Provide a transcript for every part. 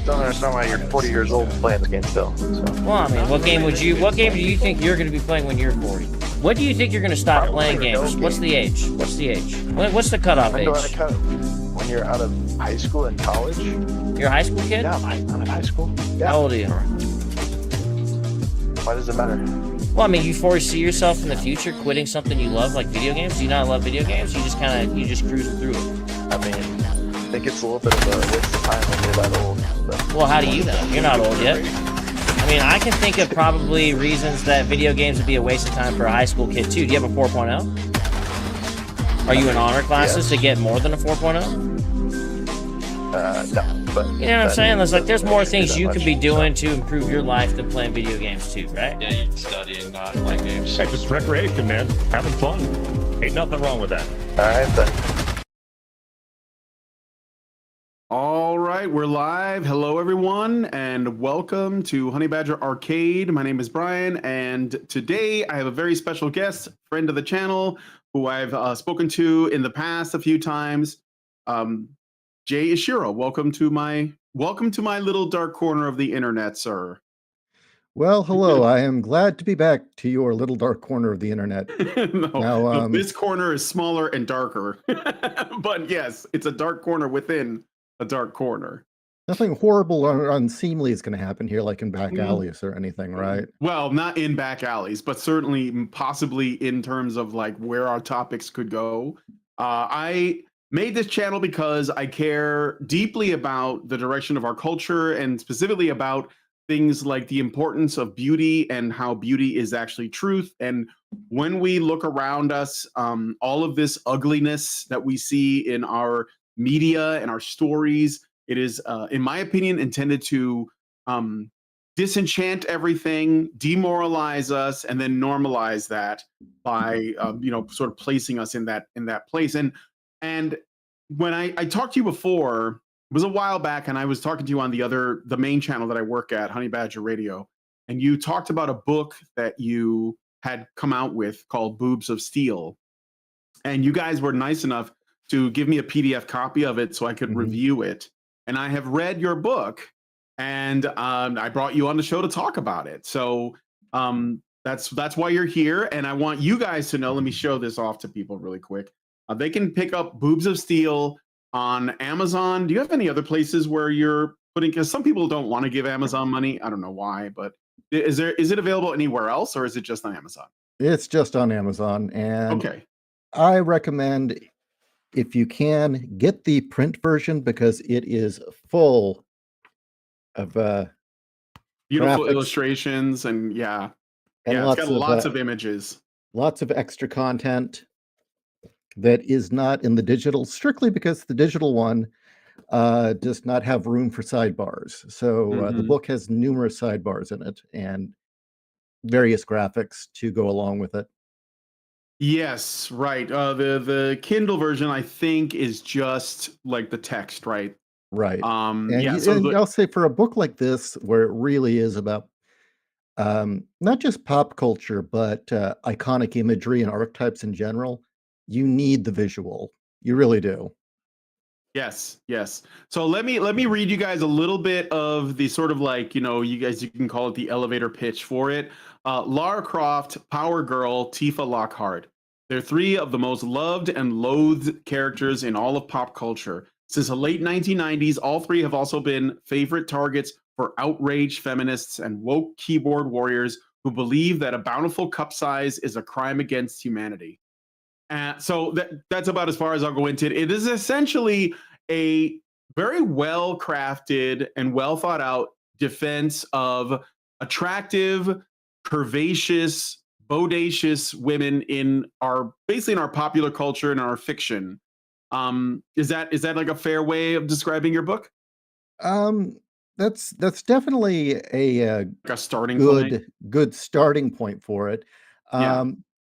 don't understand why you're 40 years old playing the game still. So. Well, I mean, what game do you think you're going to be playing when you're 40? When do you think you're going to stop playing games? What's the age? What's the cutoff age? When you're out of high school and college. You're a high school kid? Yeah, I'm in high school. Yeah. How old are you? Why does it matter? Well, I mean, you foresee yourself in the future quitting something you love, like video games? Do you not love video games? You just cruise through it. I mean, I think it's a little bit of a waste of time when you're that old. But. Well, how do you know? You're not old yet. I mean, I can think of probably reasons that video games would be a waste of time for a high school kid, too. Do you have a 4.0? Are you in honor classes to get more than a 4.0? No, but... You know what I'm saying? There's more things you could be doing to improve your life than playing video games, too, right? Yeah, you can study and not play games. Hey, just recreation, man. Having fun. Ain't nothing wrong with that. All right, then. All right, we're live. Hello, everyone, and welcome to Honey Badger Arcade. My name is Brian, and today I have a very special guest, friend of the channel, who I've spoken to in the past a few times. Jay Ishiro, welcome to my little dark corner of the internet, sir. Well, hello. I am glad to be back to your little dark corner of the internet. No, this corner is smaller and darker, but yes, it's a dark corner within a dark corner. Nothing horrible or unseemly is going to happen here, like in back alleys or anything, right? Well, not in back alleys, but certainly possibly in terms of like where our topics could go. I made this channel because I care deeply about the direction of our culture and specifically about things like the importance of beauty and how beauty is actually truth. And when we look around us, all of this ugliness that we see in our media and our stories, it is, in my opinion, intended to disenchant everything, demoralize us, and then normalize that by, sort of placing us in that place. And when I talked to you before, it was a while back, and I was talking to you on the main channel that I work at, Honey Badger Radio, and you talked about a book that you had come out with called Boobs of Steel. And you guys were nice enough to give me a PDF copy of it so I could review it. And I have read your book, and I brought you on the show to talk about it. So that's why you're here. And I want you guys to know, let me show this off to people really quick. They can pick up Boobs of Steel on Amazon. Do you have any other places where you're putting, because some people don't want to give Amazon money. I don't know why, but is it available anywhere else, or is it just on Amazon? It's just on Amazon. And okay. I recommend, if you can, get the print version because it is full of beautiful graphics. Illustrations and yeah, and it's got lots of images, lots of extra content that is not in the digital, strictly because the digital one does not have room for sidebars. So the book has numerous sidebars in it and various graphics to go along with it. Yes, right. The Kindle version, I think, is just like the text, right? Right. And I'll say for a book like this, where it really is about not just pop culture, but iconic imagery and archetypes in general, you need the visual. You really do. Yes. So let me read you guys a little bit of the sort of like, you can call it the elevator pitch for it. Lara Croft, Power Girl, Tifa Lockhart. They're three of the most loved and loathed characters in all of pop culture. Since the late 1990s, all three have also been favorite targets for outraged feminists and woke keyboard warriors who believe that a bountiful cup size is a crime against humanity. So that's about as far as I'll go into it. It is essentially a very well crafted and well thought out defense of attractive, curvaceous, bodacious women in our popular culture and our fiction. Is that like a fair way of describing your book? That's definitely a starting point. Good starting point for it.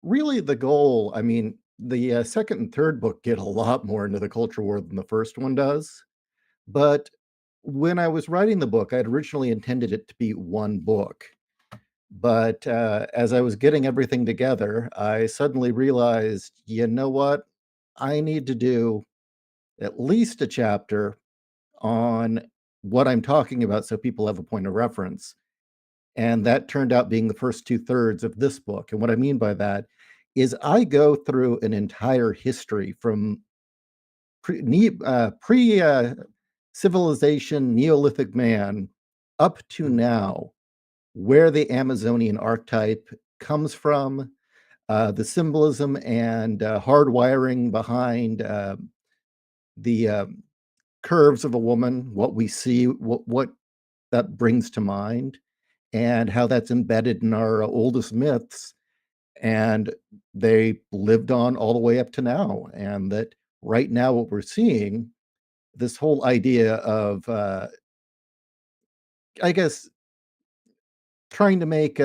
Really, the goal, I mean, the second and third book get a lot more into the culture war than the first one does. But when I was writing the book, I had originally intended it to be one book. But as I was getting everything together, I suddenly realized, you know what? I need to do at least a chapter on what I'm talking about so people have a point of reference. And that turned out being the first 2/3 of this book. And what I mean by that is I go through an entire history from pre civilization, Neolithic man, up to now, where the Amazonian archetype comes from, the symbolism and hardwiring behind the curves of a woman, what we see, what that brings to mind, and how that's embedded in our oldest myths. And they lived on all the way up to now. And that right now, what we're seeing, this whole idea of, I guess, trying to make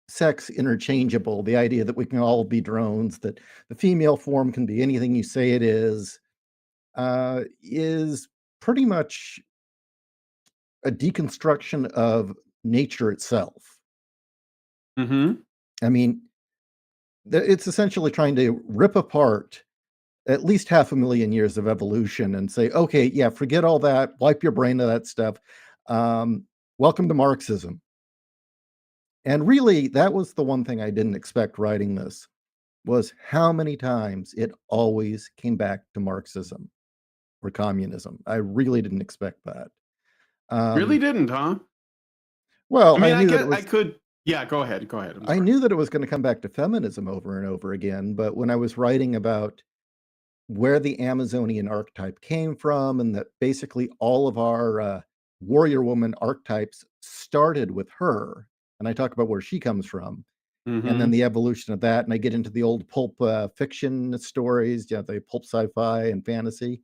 sex interchangeable, the idea that we can all be drones, that the female form can be anything you say it is pretty much a deconstruction of nature itself. Mm-hmm. I mean, it's essentially trying to rip apart at least 500,000 years of evolution and say, okay, yeah, forget all that, wipe your brain of that stuff. Welcome to Marxism. And really, that was the one thing I didn't expect writing this, was how many times it always came back to Marxism or communism. I really didn't expect that. Really didn't, huh? Well, I mean, I I knew that get, it I was. could. Yeah, go ahead. Go ahead. I'm I sorry. knew that it was going to come back to feminism over and over again, but when I was writing about where the Amazonian archetype came from, and that basically all of our warrior woman archetypes started with her, and I talk about where she comes from, and then Mm-hmm. the evolution of that, and I get into the old pulp fiction stories, yeah, the pulp sci-fi and fantasy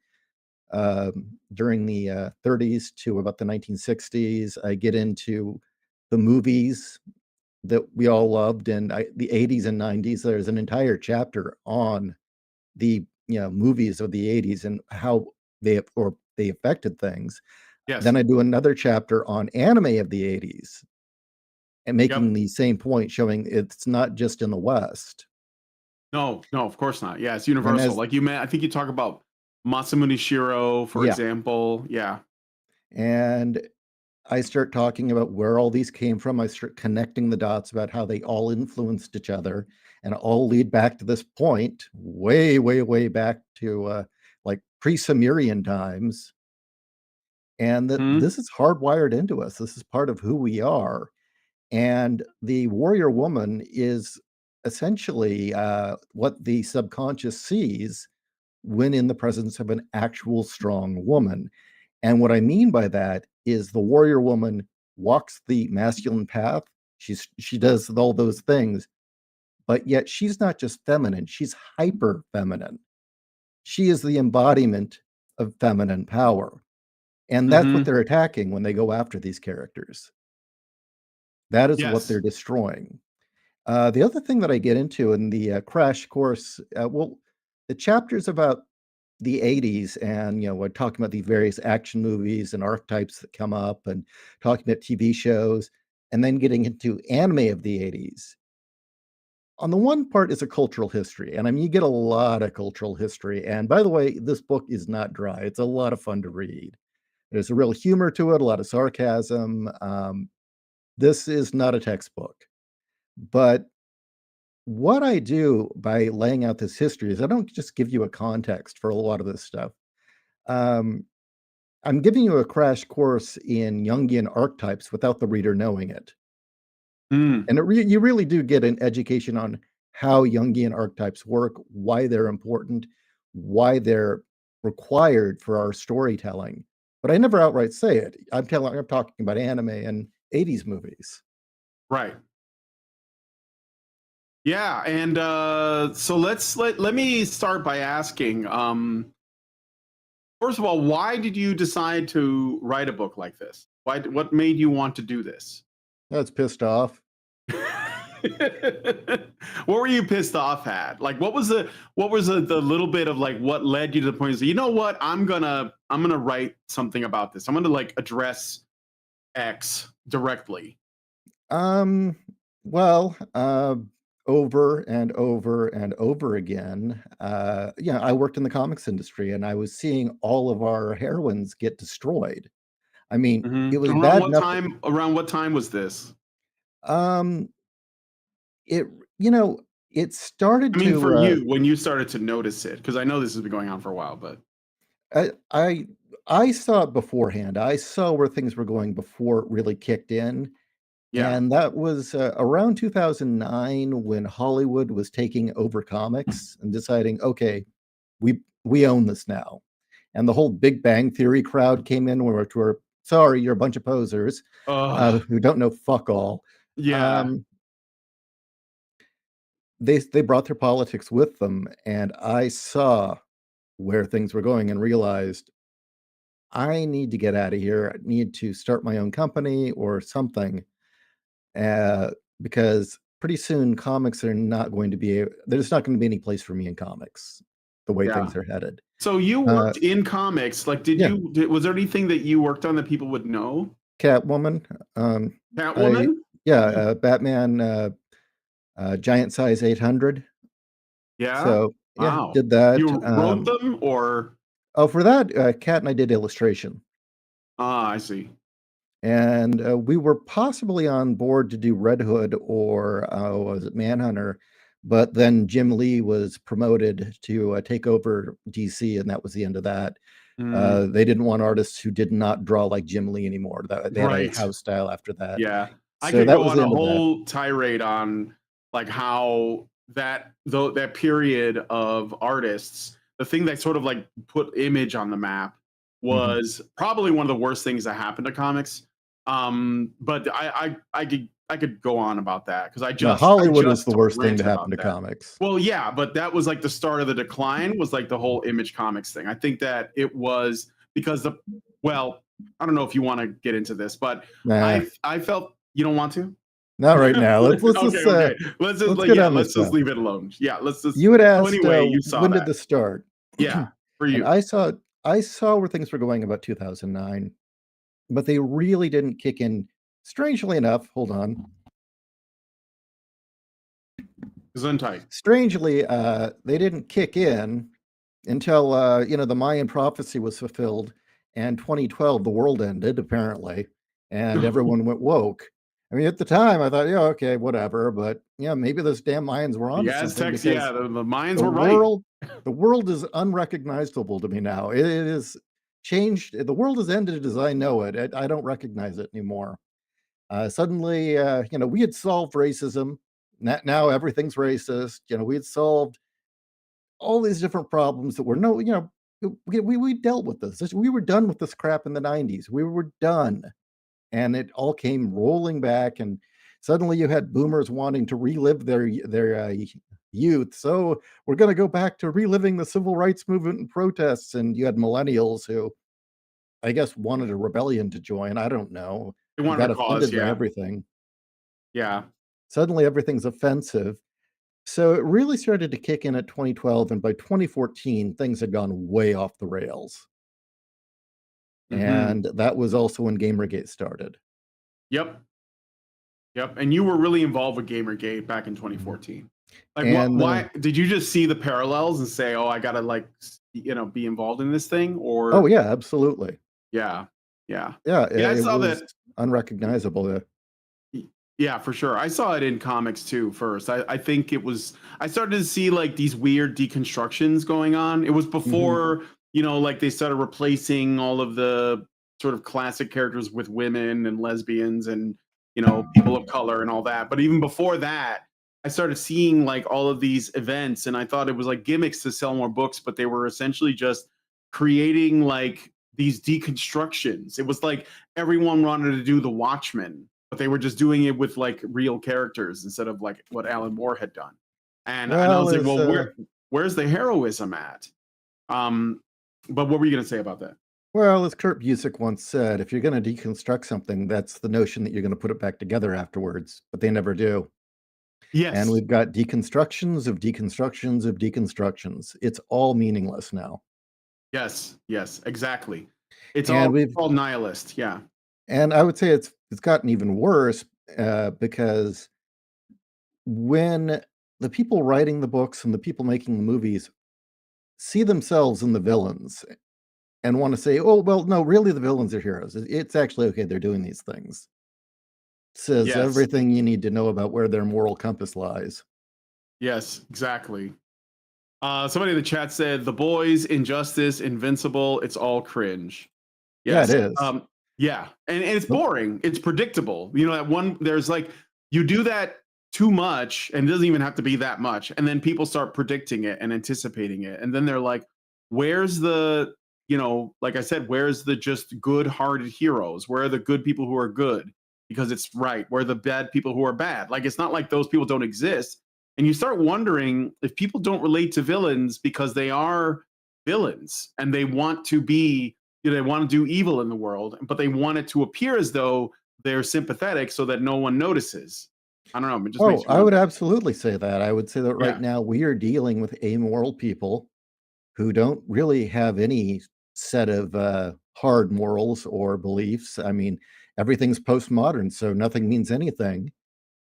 during the 30s to about the 1960s. I get into the movies that we all loved, and the 80s and 90s. There's an entire chapter on the movies of the 80s and how they affected things. Then Yes. I do another chapter on anime of the 80s and Yep. making the same point, showing it's not just in the West. No, no, of course not. Yeah, it's And universal. as Like I think you talk about Masamune Shiro, for yeah, example. Yeah. and I start talking about where all these came from. I start connecting the dots about how they all influenced each other and all lead back to this point, way, way, way back to like pre-Sumerian times. And that Hmm. this is hardwired into us. This is part of who we are. And the warrior woman is essentially what the subconscious sees when in the presence of an actual strong woman. And what I mean by that is the warrior woman walks the masculine path. She does all those things, but yet she's not just feminine, she's hyper feminine. She is the embodiment of feminine power. And that's what Mm-hmm. they're attacking when they go after these characters. That is what they're Yes. destroying. The other thing that I get into in the crash course, well, the chapters about the 80s, and we're talking about the various action movies and archetypes that come up, and talking about TV shows, and then getting into anime of the 80s. On the one part is a cultural history, and I mean, you get a lot of cultural history. And by the way, this book is not dry. It's a lot of fun to read. There's a real humor to it, a lot of sarcasm. This is not a textbook. But what I do by laying out this history is I don't just give you a context for a lot of this stuff. Um, I'm giving you a crash course in Jungian archetypes without the reader knowing it. Mm. And you really do get an education on how Jungian archetypes work, why they're important, why they're required for our storytelling. But I never outright say it. I'm talking about anime and 80s movies. Right. Yeah, and so let me start by asking. First of all, why did you decide to write a book like this? What made you want to do this? That's pissed off. What were you pissed off at? Like, what was the little bit of like what led you to the point of say, you know what, I'm gonna write something about this. I'm gonna like address X directly. Um, well, over and over and over again, I worked in the comics industry and I was seeing all of our heroines get destroyed. I mean, it was Around bad what enough. time? Around what time was this? Um, it you know, it started I mean, to. for you, when you started to notice it, because I know this has been going on for a while, but I I I saw it beforehand. I saw where things were going before it really kicked in, yeah. and that was around 2009 when Hollywood was taking over comics and deciding, okay, we own this now. And the whole Big Bang Theory crowd came in where to were sorry, you're a bunch of posers Oh, who don't know fuck all. yeah. Um, they brought their politics with them, and I saw where things were going and realized I need to get out of here. I need to start my own company or something, uh, because pretty soon comics are not going to be. There's not going to be any place for me in comics, the way Yeah. things are headed. So you Uh, worked in comics. Like, yeah, was there anything that you worked on that people would know? Catwoman. I Catwoman? yeah, Batman. Giant size 800. Yeah. So yeah, Wow. did that. You wrote them or? Oh, for that, Kat and I did illustration. Ah, I see. And, we were possibly on board to do Red Hood or, was it Manhunter? But then Jim Lee was promoted to, take over DC, and that was the end of that. Mm, They didn't want artists who did not draw like Jim Lee anymore. That they had a right. house style after that. Yeah. I So could that go was on the a end of that. whole tirade on like how that period of artists, the thing that sort of like put Image on the map Mhm. was probably one of the worst things that happened to comics. But I could go on about that because I No, just I Hollywood was the just worst thing to ranted happen about to that. comics. Well, yeah, but that was like the start of the decline was like the whole Image Comics thing. I think that it was because well, I don't know if you want to get into this, but Nah, I felt you don't want to. not right now. Let's Okay, just, okay. Let's just let's like get yeah, on let's this just stuff. leave it alone. Yeah, let's just. You had So asked, anyway, you saw when did that. this start? Yeah, for And you. I saw where things were going about 2009, but they really didn't kick in. Strangely enough, hold on. Gesundheit. Strangely, they didn't kick in until, the Mayan prophecy was fulfilled, and 2012, the world ended, apparently, and everyone went woke. I mean, at the time, I thought, "Yeah, okay, whatever," but, yeah, maybe those damn Mayans were The onto something Aztecs, yeah, because the Mayans the were right. world the world is unrecognizable to me now. It is changed. The world has ended as I know it. I don't recognize it anymore. Suddenly, we had solved racism. Now everything's racist. We had solved all these different problems that were no, we dealt with this. We were done with this crap in the 90s. We were done. And it all came rolling back, and suddenly you had boomers wanting to relive their youth. So we're going to go back to reliving the civil rights movement and protests, and you had millennials who I guess wanted a rebellion to join. I don't know. They Who wanted got a cause, offended by yeah. everything. Yeah. Suddenly everything's offensive. So it really started to kick in at 2012, and by 2014 things had gone way off the rails. Hmm. And that was also when Gamergate started. Yep. Yep. And you were really involved with Gamergate back in Mhm. 2014. Like what And why did you just see the parallels and say, "Oh, I got to like, be involved in this thing?" oh Or yeah, absolutely. yeah. Yeah. Yeah, Yeah, I it saw was that. unrecognizable. Y Yeah, for sure. I saw it in comics too first. I think it was I started to see, like, these weird deconstructions going on. It was Mhm. before, like, they started replacing all of the sort of classic characters with women and lesbians and, people of color and all that. But even before that, I started seeing, like, all of these events, and I thought it was, like, gimmicks to sell more books, but they were essentially just creating, like, these deconstructions. It was like everyone wanted to do The Watchmen, but they were just doing it with like real characters instead of like what Alan Moore had done. And I Well, was like, as well, where's the heroism at? Um, but what were you gonna say about that? as Kurt Busiek once said, if you're gonna deconstruct something, that's the notion that you're gonna put it back together afterwards, but they never do. And Yes, we've got deconstructions of deconstructions of deconstructions. It's all meaningless now. yes, yes, exactly. It's And all nihilist. Yeah. I would say it's gotten even worse, because when the people writing the books and the people making the movies see themselves in the villains, and want to say, oh, well, no, really the villains are heroes. It's actually okay. They're doing these things. Says Yes. everything you need to know about where their moral compass lies. Yes, exactly. Somebody in the chat said, The Boys, Injustice, Invincible, it's all cringe. Yeah, it Yes. is. Yeah. And it's Nope. boring. It's predictable. You know, that one, there's like, you do that too much, and it doesn't even have to be that much. And then people start predicting it and anticipating it. And then they're like, where's the, you know, like I said, where's the just good hearted heroes? Where are the good people who are good? Because it's right. Where are the bad people who are bad? Like, it's not like those people don't exist. And you start wondering if people don't relate to villains because they are villains and they want to be, you know, they want to do evil in the world, but they want it to appear as though they're sympathetic so that no one notices. I don't know. It just makes you I would wonder. absolutely say that. I would say that right Yeah. now we are dealing with amoral people who don't really have any set of hard morals or beliefs. I mean, everything's postmodern, so nothing means anything.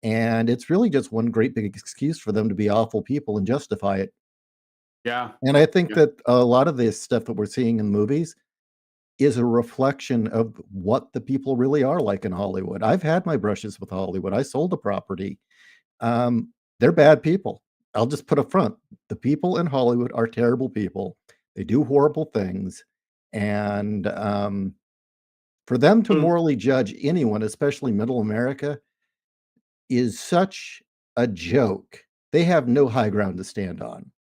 And it's really just one great big excuse for them to be awful people and justify it. Yeah. And I think Yeah. that a lot of this stuff that we're seeing in movies is a reflection of what the people really are like in Hollywood. I've had my brushes with Hollywood. I sold a property. They're bad people. I'll just put up front. The people in Hollywood are terrible people. They do horrible things. And for them to So, morally judge anyone, especially middle America, is such a joke. They have no high ground to stand on.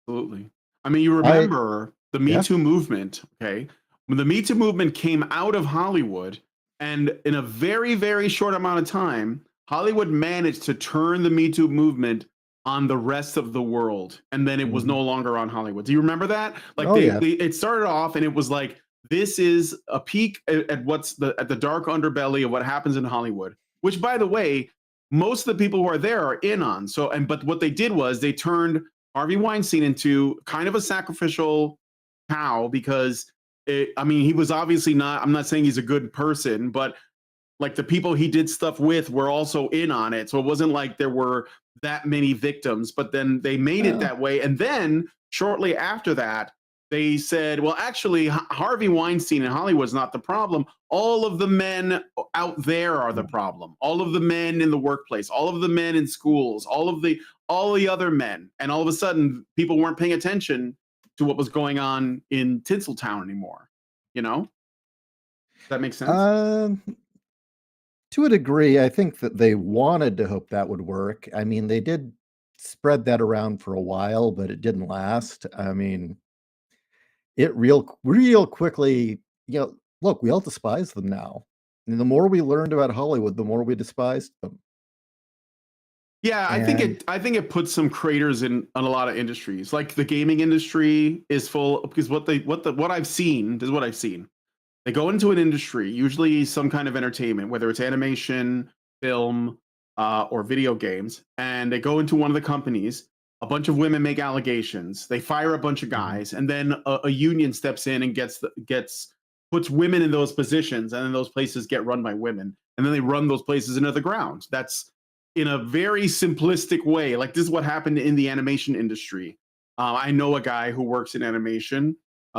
absolutely. I mean, you I remember the Me Yeah. Too movement, okay? When the Me Too movement came out of Hollywood, and in a very, very short amount of time, Hollywood managed to turn the Me Too movement on the rest of the world, and then it was Mhm. no longer on Hollywood. Do you remember that? Like Oh, yeah. it started off, and it was like this is a peek at what's the dark underbelly of what happens in Hollywood. Which, by the way, most of the people who are there are in on. So, and but what they did was they turned Harvey Weinstein into kind of a sacrificial cow because I mean, he was obviously not, I'm not saying he's a good person, but like the people he did stuff with were also in on it. So it wasn't like there were that many victims, but then they made it Well, that way. And then shortly after that, they said, well, actually, Harvey Weinstein in Hollywood's not the problem. All of the men out there are the problem. All of the men in the workplace, all of the men in schools, all the other men. And all of a sudden, people weren't paying attention to what was going on in Tinseltown anymore. You know? Does that make sense? um, to a degree, I think that they wanted to hope that would work. I mean, they did spread that around for a while, but it didn't last. I mean, it real quickly, look, we all despise them now. And the more we learned about Hollywood, the more we despised them. Yeah, And I think it puts some craters in on a lot of industries. Like the gaming industry is full because what I've seen, this is what I've seen. They go into an industry, usually some kind of entertainment, whether it's animation, film, or video games, and they go into one of the companies. A bunch of women make allegations. They fire a bunch of Mhm. guys, and then a union steps in and gets puts women in those positions, and then those places get run by women, and then they run those places into the ground. That's in a very simplistic way. Like this is what happened in the animation industry. I know a guy who works in animation.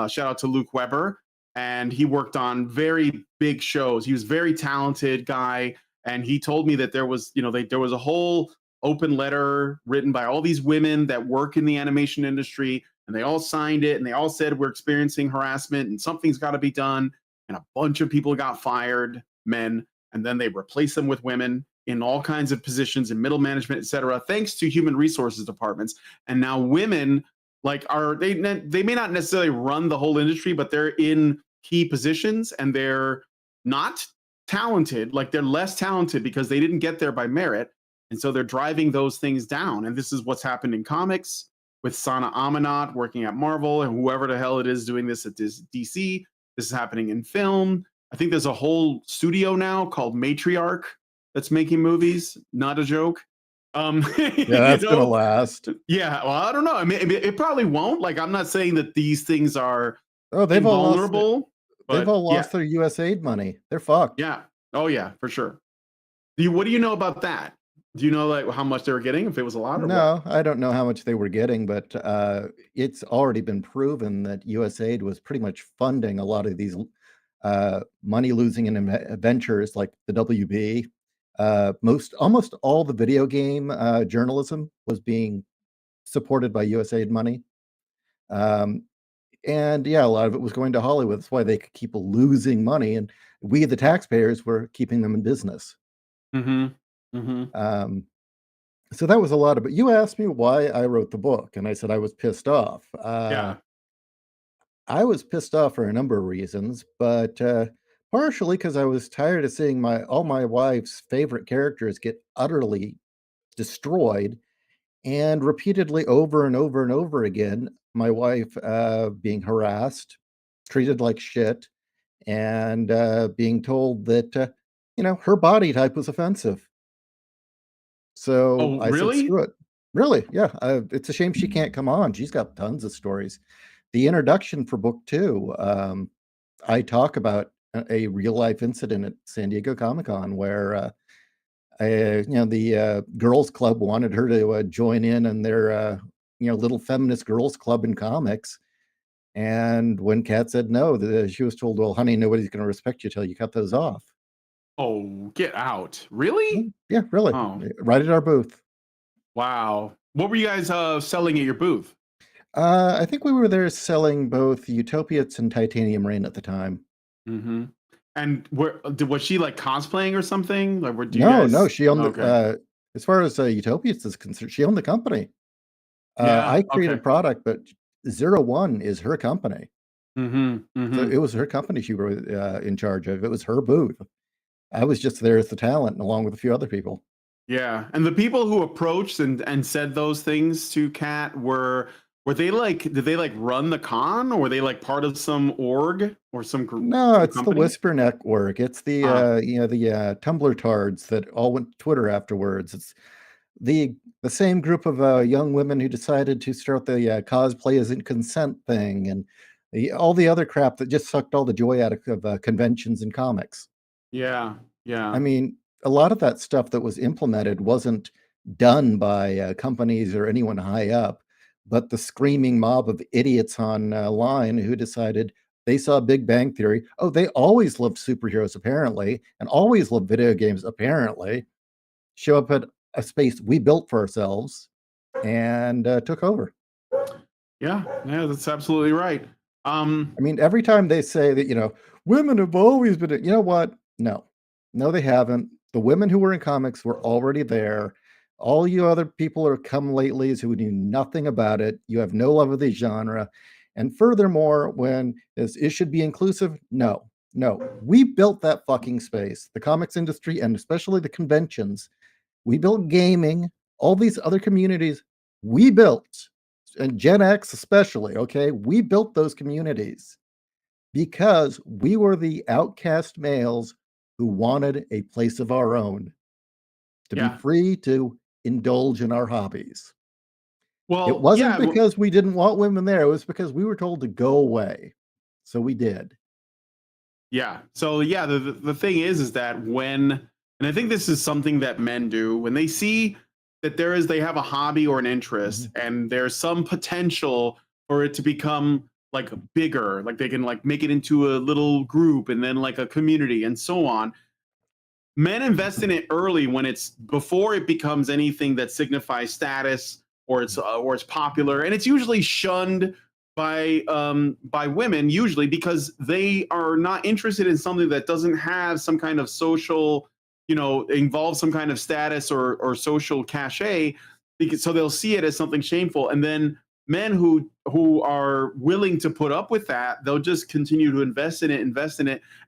Shout out to Luke Weber, and he worked on very big shows. He was a very talented guy, and he told me that there was, there was a whole open letter written by all these women that work in the animation industry, and they all signed it, and they all said we're experiencing harassment, and something's got to be done. And a bunch of people got fired, men, and then they replaced them with women in all kinds of positions in middle management, et cetera, thanks to human resources departments. And now women they may not necessarily run the whole industry, but they're in key positions and they're not talented, like they're less talented because they didn't get there by merit. And so they're driving those things down. And this is what's happened in comics with Sana Amanat working at Marvel and whoever the hell it is doing this at DC. This is happening in film. I think there's a whole studio now called Matriarch that's making movies. Not a joke. Yeah, that's gonna last. Yeah, well, I don't know. I mean, it probably won't. Like, I'm not saying that these things are Oh, invulnerable, they've but all yeah, lost their US aid money. They're fucked. yeah. Oh, yeah, for sure. What do you know about that? Do you know like how much they were getting? If it was a lot or what? No, I don't know how much they were getting, but it's already been proven that USAID was pretty much funding a lot of these money-losing ventures like the WB. Almost all the video game journalism was being supported by USAID money. And yeah, a lot of it was going to Hollywood. That's why they could keep losing money, and we, the taxpayers, were keeping them in business. Mm-hmm. Mm-hmm. So that was a lot of it. You asked me why I wrote the book, and I said I was pissed off. Yeah. I was pissed off for a number of reasons, but partially because I was tired of seeing all my wife's favorite characters get utterly destroyed, and repeatedly over and over and over again, my wife being harassed, treated like shit, and being told that her body type was offensive. So Oh, I said, really? "Screw it." Really, yeah. It's a shame she can't come on. She's got tons of stories. The introduction for book 2, I talk about a real life incident at San Diego Comic-Con where the girls club wanted her to join in their little feminist girls club in comics. And when Kat said no, she was told, "Well, honey, nobody's going to respect you till you cut those off." Oh, get out. Really? Yeah, really. Oh, Right at our booth. wow. What were you guys selling at your booth? I think we were there selling both Utopiates and Titanium Rain at the time. Mm-hmm. And was she like cosplaying or something? Like, No, she owned Okay. as far as Utopiates is concerned, she owned the company. Yeah. I created Okay. product, but 01 is her company. Mm-hmm. So Mm-hmm. it was her company she was in charge of. It was her booth. I was just there as the talent along with a few other people. Yeah. And the people who approached and said those things to Kat were they like, did they like run the con, or were they like part of some org or some No, it's the company? Whisper Network. It's the Ah, the Tumblr tards that all went to Twitter afterwards. It's the same group of young women who decided to start the cosplay isn't consent thing, and all the other crap that just sucked all the joy out of conventions and comics. yeah. I Yeah. mean, a lot of that stuff that was implemented wasn't done by companies or anyone high up, but the screaming mob of idiots on line who decided they saw Big Bang Theory. Oh, they always loved superheroes, apparently, and always loved video games, apparently. Show up at a space we built for ourselves and took over. Yeah. Yeah. That's absolutely right. I mean, every time they say that, women have always been, you know what? No, no, they haven't. The women who were in comics were already there. All you other people who have come latelys who knew nothing about it. You have no love of the genre. And furthermore, when it should be inclusive, no, no. We built that fucking space, the comics industry, and especially the conventions. We built gaming, all these other communities we built, and Gen X especially, okay? We built those communities because we were the outcast males who wanted a place of our own to be yeah. free to indulge in our hobbies. It Well, wasn't yeah. because we didn't want women there, it was because we were told to go away. So we did. Yeah. So yeah, the thing is that when, and I think this is something that men do when they see that they have a hobby or an interest, Mhm. and there's some potential for it to become like bigger, like they can like make it into a little group and then like a community and so on. Men invest in it early when it's before it becomes anything that signifies status or it's popular, and it's usually shunned by women usually because they are not interested in something that doesn't have some kind of social, involve some kind of status or social cachet, because so they'll see it as something shameful, and then men who are willing to put up with that, they'll just continue to invest in it,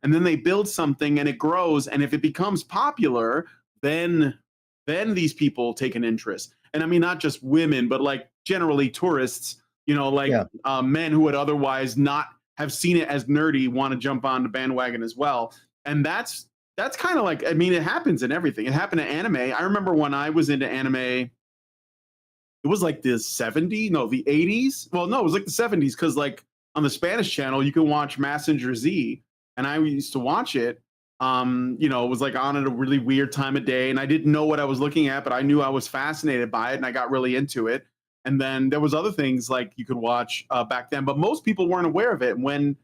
and then they build something and it grows, and if it becomes popular, then these people take an interest. And I mean, not just women, but like generally tourists, like Yeah. men who would otherwise not have seen it as nerdy want to jump on the bandwagon as well. And that's kind of like, I mean, it happens in everything. It happened in anime. I remember when I was into anime, it was like the 70s, no, the 80s. Well, no, it was like the 70s, because like on the Spanish channel, you can watch Messenger Z, and I used to watch it. You know, it was like on at a really weird time of day, and I didn't know what I was looking at, but I knew I was fascinated by it, and I got really into it. And then there was other things like you could watch back then, but most people weren't aware of it. When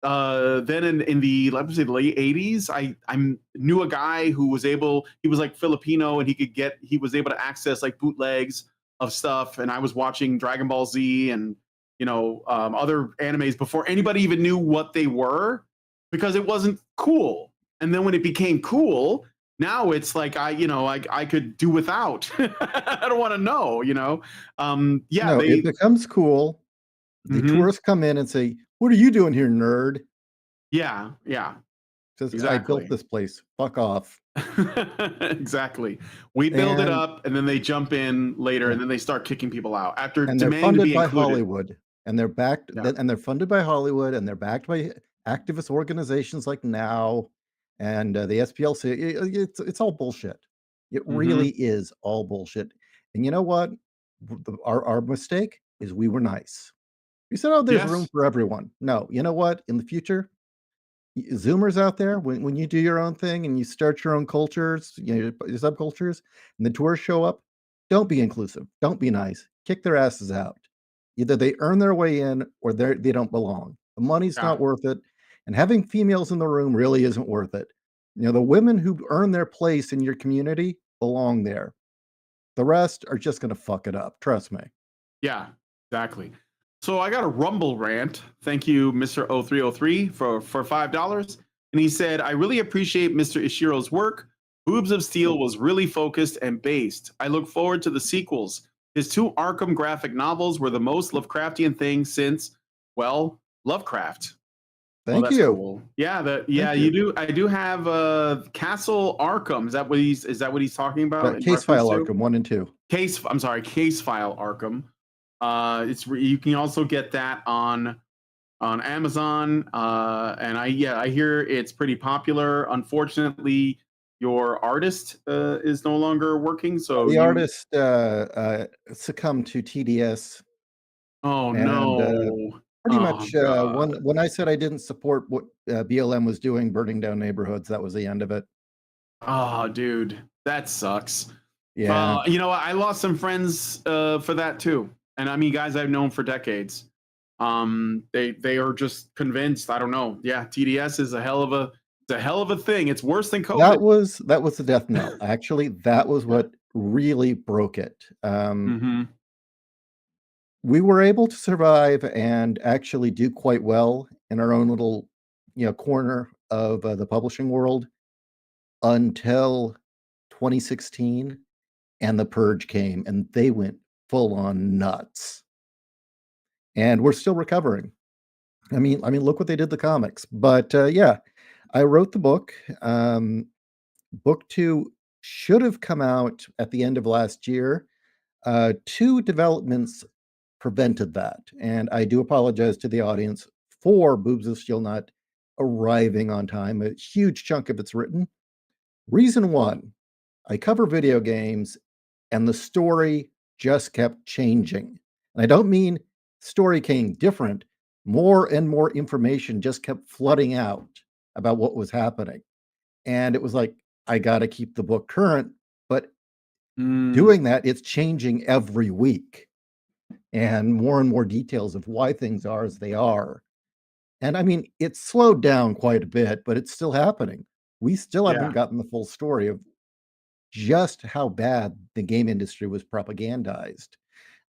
then in the let me say the late 80s, I knew a guy who was able, he was like Filipino, and he was able to access like bootlegs of stuff, and I was watching Dragon Ball Z and you know other animes before anybody even knew what they were, because it wasn't cool. And then when it became cool, now it's like I could do without. I don't want to know, you know. Yeah, No, it becomes cool. The tourists come in and say, "What are you doing here, nerd?" yeah, Says, "I exactly. built this place. Fuck off." Exactly. We build it And up, and then they jump in later, yeah, and then they start kicking people out after and they're demanding to funded be by included. Hollywood, and they're backed, Yeah. and they're funded by Hollywood, and they're backed by activist organizations like Now and the SPLC. It's all bullshit. It hmm really is all bullshit. And you know what? Our mistake is we were nice. We said, "Oh, there's room Yes. for everyone." No, you know what? In the future, Zoomers out there, when you do your own thing and you start your own cultures, you know, your subcultures, and the tourists show up, don't be inclusive. Don't be nice. Kick their asses out. Either they earn their way in or they don't belong. The money's Yeah. not worth it. And having females in the room really isn't worth it. You know, the women who earn their place in your community belong there. The rest are just going to fuck it up. Trust me. Yeah. Exactly. So I got a Rumble rant. Thank you, Mr. 0303, for $5. And he said, I really appreciate Mr. Ishiro's work. Boobs of Steel was really focused and based. I look forward to the sequels. His two Arkham graphic novels were the most Lovecraftian thing since, well, Lovecraft. Well, Thank that's you. cool. Yeah, Thank you you. do. I do have Castle Arkham. Is that what he's talking about in Case reference file to? Arkham 1 and 2. I'm sorry, Case File Arkham. You can also get that on Amazon. And I hear it's pretty popular. Unfortunately, your artist is no longer working, so The artist succumbed to TDS, Oh and no. pretty Oh much god. when I said I didn't support what BLM was doing, burning down neighborhoods, that was the end of it. Oh, dude, that sucks. Yeah, You know, I lost some friends for that too, and I mean, guys I've known for decades. They are just convinced. I don't know. Yeah, TDS is a hell of a thing. It's worse than COVID. that was the death knell. Actually, that was Yeah. what really broke it. Mm-hmm. We were able to survive and actually do quite well in our own little, you know, corner of the publishing world until 2016, and the purge came, and they went full on nuts. And we're still recovering. I mean, look what they did to the comics. But yeah, I wrote the book. Book 2 should have come out at the end of last year. Two developments prevented that, and I do apologize to the audience for Boobs of Steel not arriving on time. A huge chunk of it's written. Reason one, I cover video games, and the story just kept changing. And I don't mean story came different. More and more information just kept flooding out about what was happening. And it was like, I got to keep the book current. But doing that, it's changing every week. And more details of why things are as they are. And I mean, it's slowed down quite a bit, but it's still happening. We still haven't Yeah. gotten the full story of just how bad the game industry was propagandized.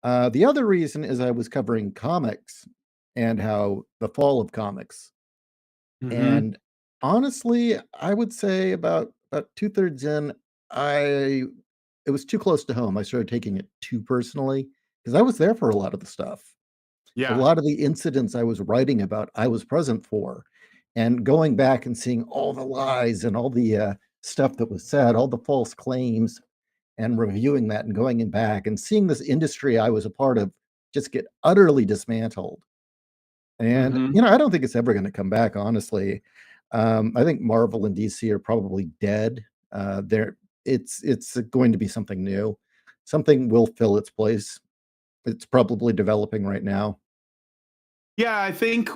The other reason is I was covering comics and how the fall of comics. Mm-hmm. And honestly, I would say about 2/3 in, it was too close to home. I started taking it too personally because I was there for a lot of the stuff. A Yeah. lot of the incidents I was writing about, I was present for. And going back and seeing all the lies and all the stuff that was said, all the false claims, and reviewing that and going in back and seeing this industry I was a part of just get utterly dismantled. And, Mm-hmm. you know, I don't think it's ever going to come back, honestly. I think Marvel and DC are probably dead. It's going to be something new. Something will fill its place. It's probably developing right now. Yeah, I think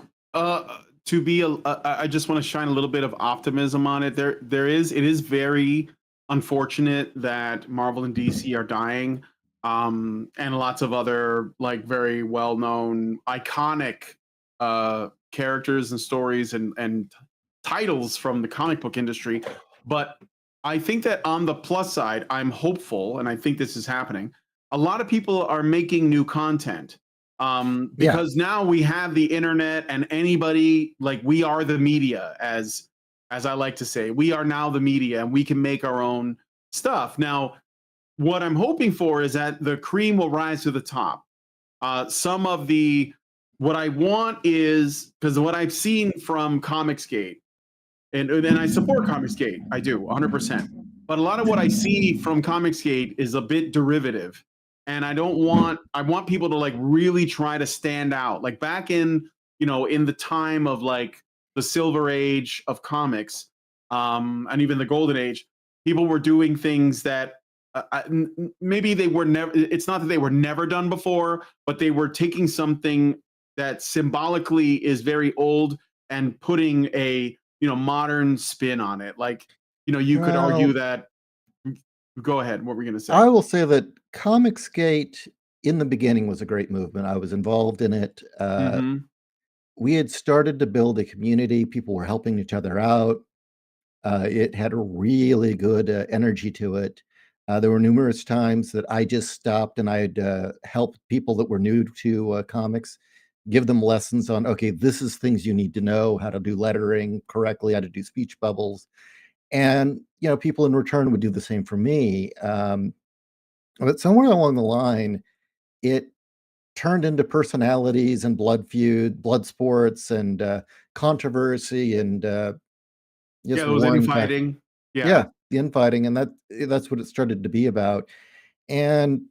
to be I just want to shine a little bit of optimism on it. It is very unfortunate that Marvel and DC are dying, and lots of other like very well known iconic characters and stories and titles from the comic book industry. But I think that on the plus side, I'm hopeful, and I think this is happening. A lot of people are making new content. Because now we have the internet, and anybody, like, we are the media, as I like to say, we are now the media, and we can make our own stuff. Now, what I'm hoping for is that the cream will rise to the top. Some of what I want is, because what I've seen from Comicsgate, and I support Comicsgate, I do 100%. But a lot of what I see from Comicsgate is a bit derivative. And I want people to like really try to stand out. Like back in, in the time of like the silver age of comics, and even the golden age, people were doing things that maybe they were never, it's not that they were never done before, but they were taking something that symbolically is very old and putting a, modern spin on it. Like, you could argue that. Go ahead. What were you going to say? I will say that Comicsgate in the beginning was a great movement. I was involved in it. We had started to build a community. People were helping each other out. It had a really good energy to it. There were numerous times that I just stopped and I'd help people that were new to comics, give them lessons on, okay, this is things you need to know, how to do lettering correctly, how to do speech bubbles. And, people in return would do the same for me. But somewhere along the line, it turned into personalities and blood sports and controversy and just it was infighting. Yeah, the infighting, and that's what it started to be about. And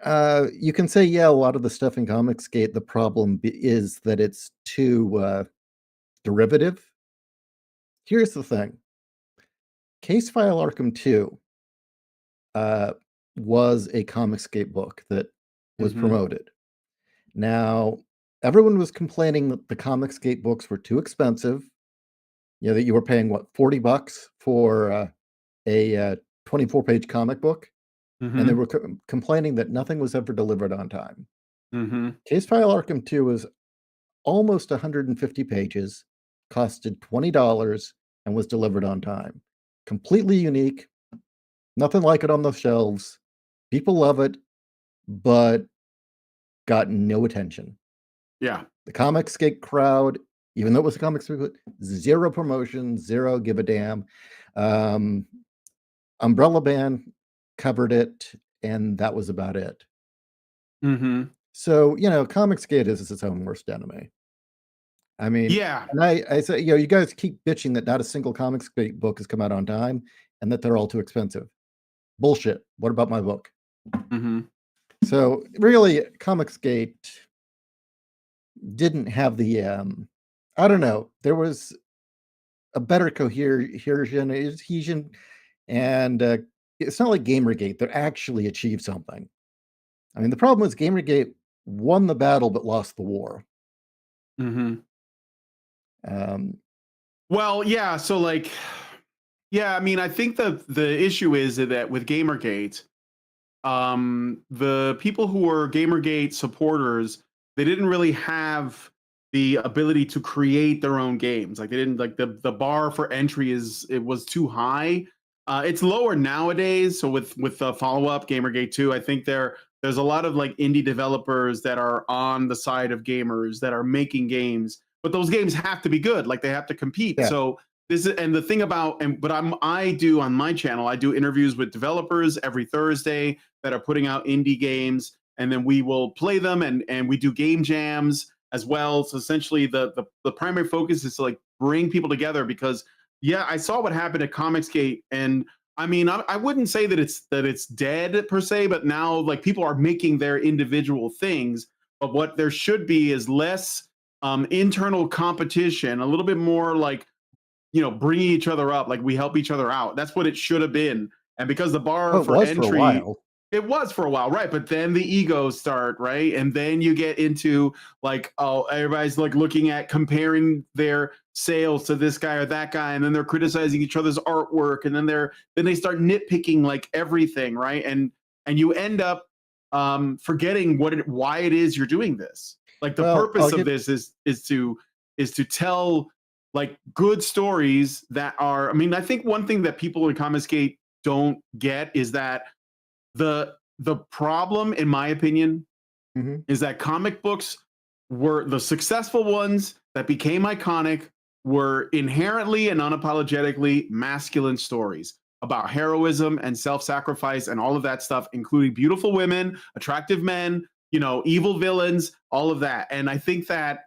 you can say, a lot of the stuff in Comicsgate, the problem is that it's too derivative. Here's the thing. Case File Arkham 2 was a Comicsgate book that was promoted. Now, everyone was complaining that the Comicsgate books were too expensive. That you were paying, what, $40 for a 24-page comic book? And they were complaining that nothing was ever delivered on time. Case File Arkham 2 was almost 150 pages, costed $20, and was delivered on time. Completely unique. Nothing like it on the shelves. People love it, but got no attention. Yeah. The Comicsgate crowd, even though it was a Comicsgate, zero promotion, zero give a damn. Umbrella Band covered it, and that was about it. So, Comicsgate is its own worst enemy. I mean, and I say, you guys keep bitching that not a single Comicsgate book has come out on time and that they're all too expensive. Bullshit. What about my book? So really, Comicsgate didn't have the, I don't know, there was a better cohesion, and it's not like Gamergate that actually achieved something. I mean, the problem was Gamergate won the battle but lost the war. Well, yeah. So, like, I mean, I think the issue is that with Gamergate, the people who were Gamergate supporters, they didn't really have the ability to create their own games. Like, they didn't, like, the bar for entry was too high. It's lower nowadays. So with the follow-up Gamergate 2, I think there's a lot of like indie developers that are on the side of gamers that are making games, but those games have to be good. Like, they have to compete. So this is, and the thing about, I do on my channel, I do interviews with developers every Thursday that are putting out indie games, and then we will play them, and we do game jams as well. So essentially the primary focus is to like bring people together, because I saw what happened at Comicsgate, and I mean, I wouldn't say that it's dead per se, but now like people are making their individual things. But what there should be is less internal competition, a little bit more like, bringing each other up, like we help each other out. That's what it should have been. And because the bar for entry, It was for a while, right? But then the egos start, right? And then you get into like, oh, everybody's like looking at comparing their sales to this guy or that guy, and then they're criticizing each other's artwork, and then they start nitpicking like everything, right? And you end up forgetting why it is you're doing this. Like the purpose of this is to tell like good stories that are. I mean, I think one thing that people in Comicsgate don't get is that the problem, in my opinion, is that comic books were the successful ones that became iconic were inherently and unapologetically masculine stories about heroism and self-sacrifice and all of that stuff, including beautiful women, attractive men, evil villains, all of that. And I think that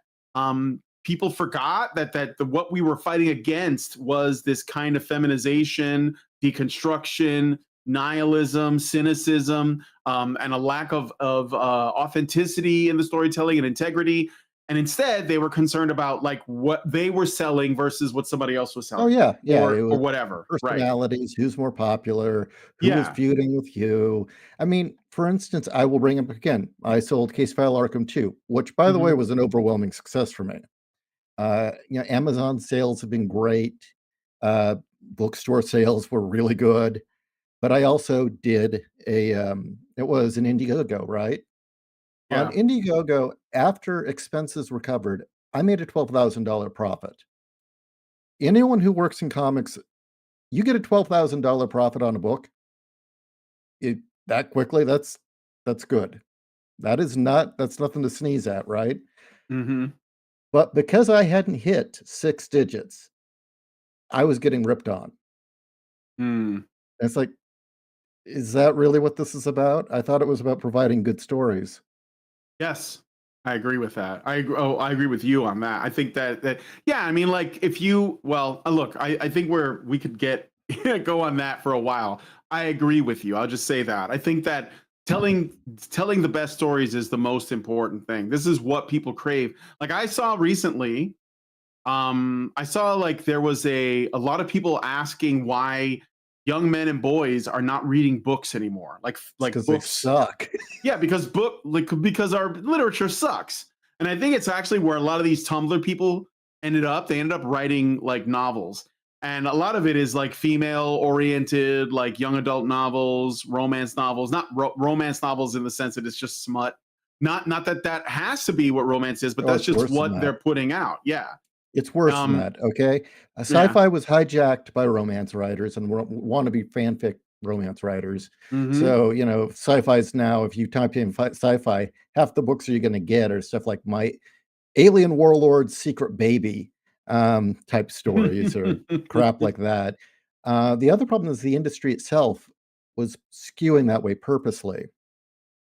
people forgot that what we were fighting against was this kind of feminization, deconstruction, nihilism, cynicism, and a lack of authenticity in the storytelling and integrity. And instead, they were concerned about like what they were selling versus what somebody else was selling. Oh yeah, or whatever. Personalities, right. who's more popular, who was feuding with you. I mean, for instance, I will bring up again. I sold Case File Arkham 2, which, by the way, was an overwhelming success for me. Amazon sales have been great. Bookstore sales were really good. But I also did it was an Indiegogo, right? Yeah. On Indiegogo, after expenses were covered, I made a $12,000 profit. Anyone who works in comics, you get a $12,000 profit on a book. That quickly, that's good. That's nothing to sneeze at, right? But because I hadn't hit 6 digits, I was getting ripped on. And it's like, is that really what this is about? I thought it was about providing good stories. Yes, I agree with that. I agree with you on that. I think that yeah, I mean, like if you look, I think we could go on that for a while. I agree with you. I'll just say that. I think that telling the best stories is the most important thing. This is what people crave. Like I saw recently, like there was a lot of people asking why young men and boys are not reading books anymore. Like because books suck. Yeah, because because our literature sucks. And I think it's actually where a lot of these Tumblr people ended up. They ended up writing like novels. And a lot of it is like female oriented, like young adult novels, romance novels, not romance novels in the sense that it's just smut. Not that has to be what romance is, but that's just what they're putting out. Yeah. It's worse than that, okay? Sci-fi was hijacked by romance writers and wannabe fanfic romance writers. So, sci-fi's now, if you type in sci-fi, half the books you're going to get are stuff like My Alien Warlord's Secret Baby type stories or crap like that. The other problem is the industry itself was skewing that way purposely.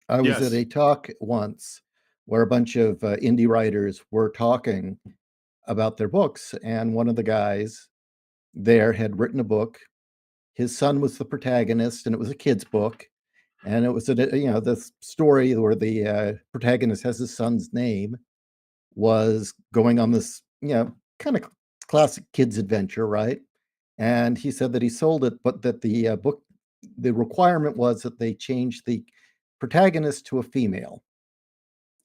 I was at a talk once where a bunch of indie writers were talking about their books, and one of the guys there had written a book. His son was the protagonist, and it was a kid's book, and it was this story where the protagonist has his son's name, was going on this kind of classic kids adventure, right? And he said that he sold it, but that the requirement was that they change the protagonist to a female,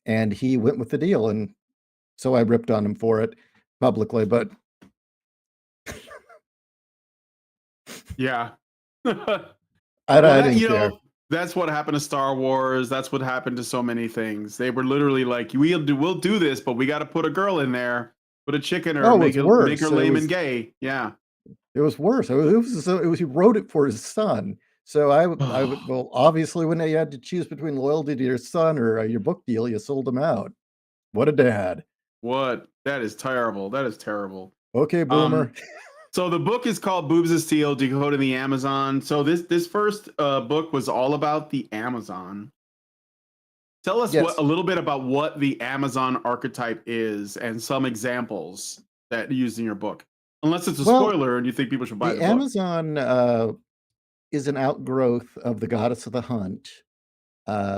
and he went with the deal. And so I ripped on him for it publicly, but yeah. I didn't care. That's what happened to Star Wars. That's what happened to so many things. They were literally like, we'll do this, but we got to put a girl in there, put a chick in her, make her lame and gay. Yeah. It was worse. It was he wrote it for his son. So I would obviously when you had to choose between loyalty to your son or your book deal, you sold him out. What a dad. What? That is terrible. That is terrible. Okay, boomer. So the book is called Boobs of Steel, Decoding the Amazon. So this first book was all about the Amazon. Tell us a little bit about what the Amazon archetype is and some examples that you used in your book. Unless it's a spoiler and you think people should buy the book. Amazon is an outgrowth of the goddess of the hunt,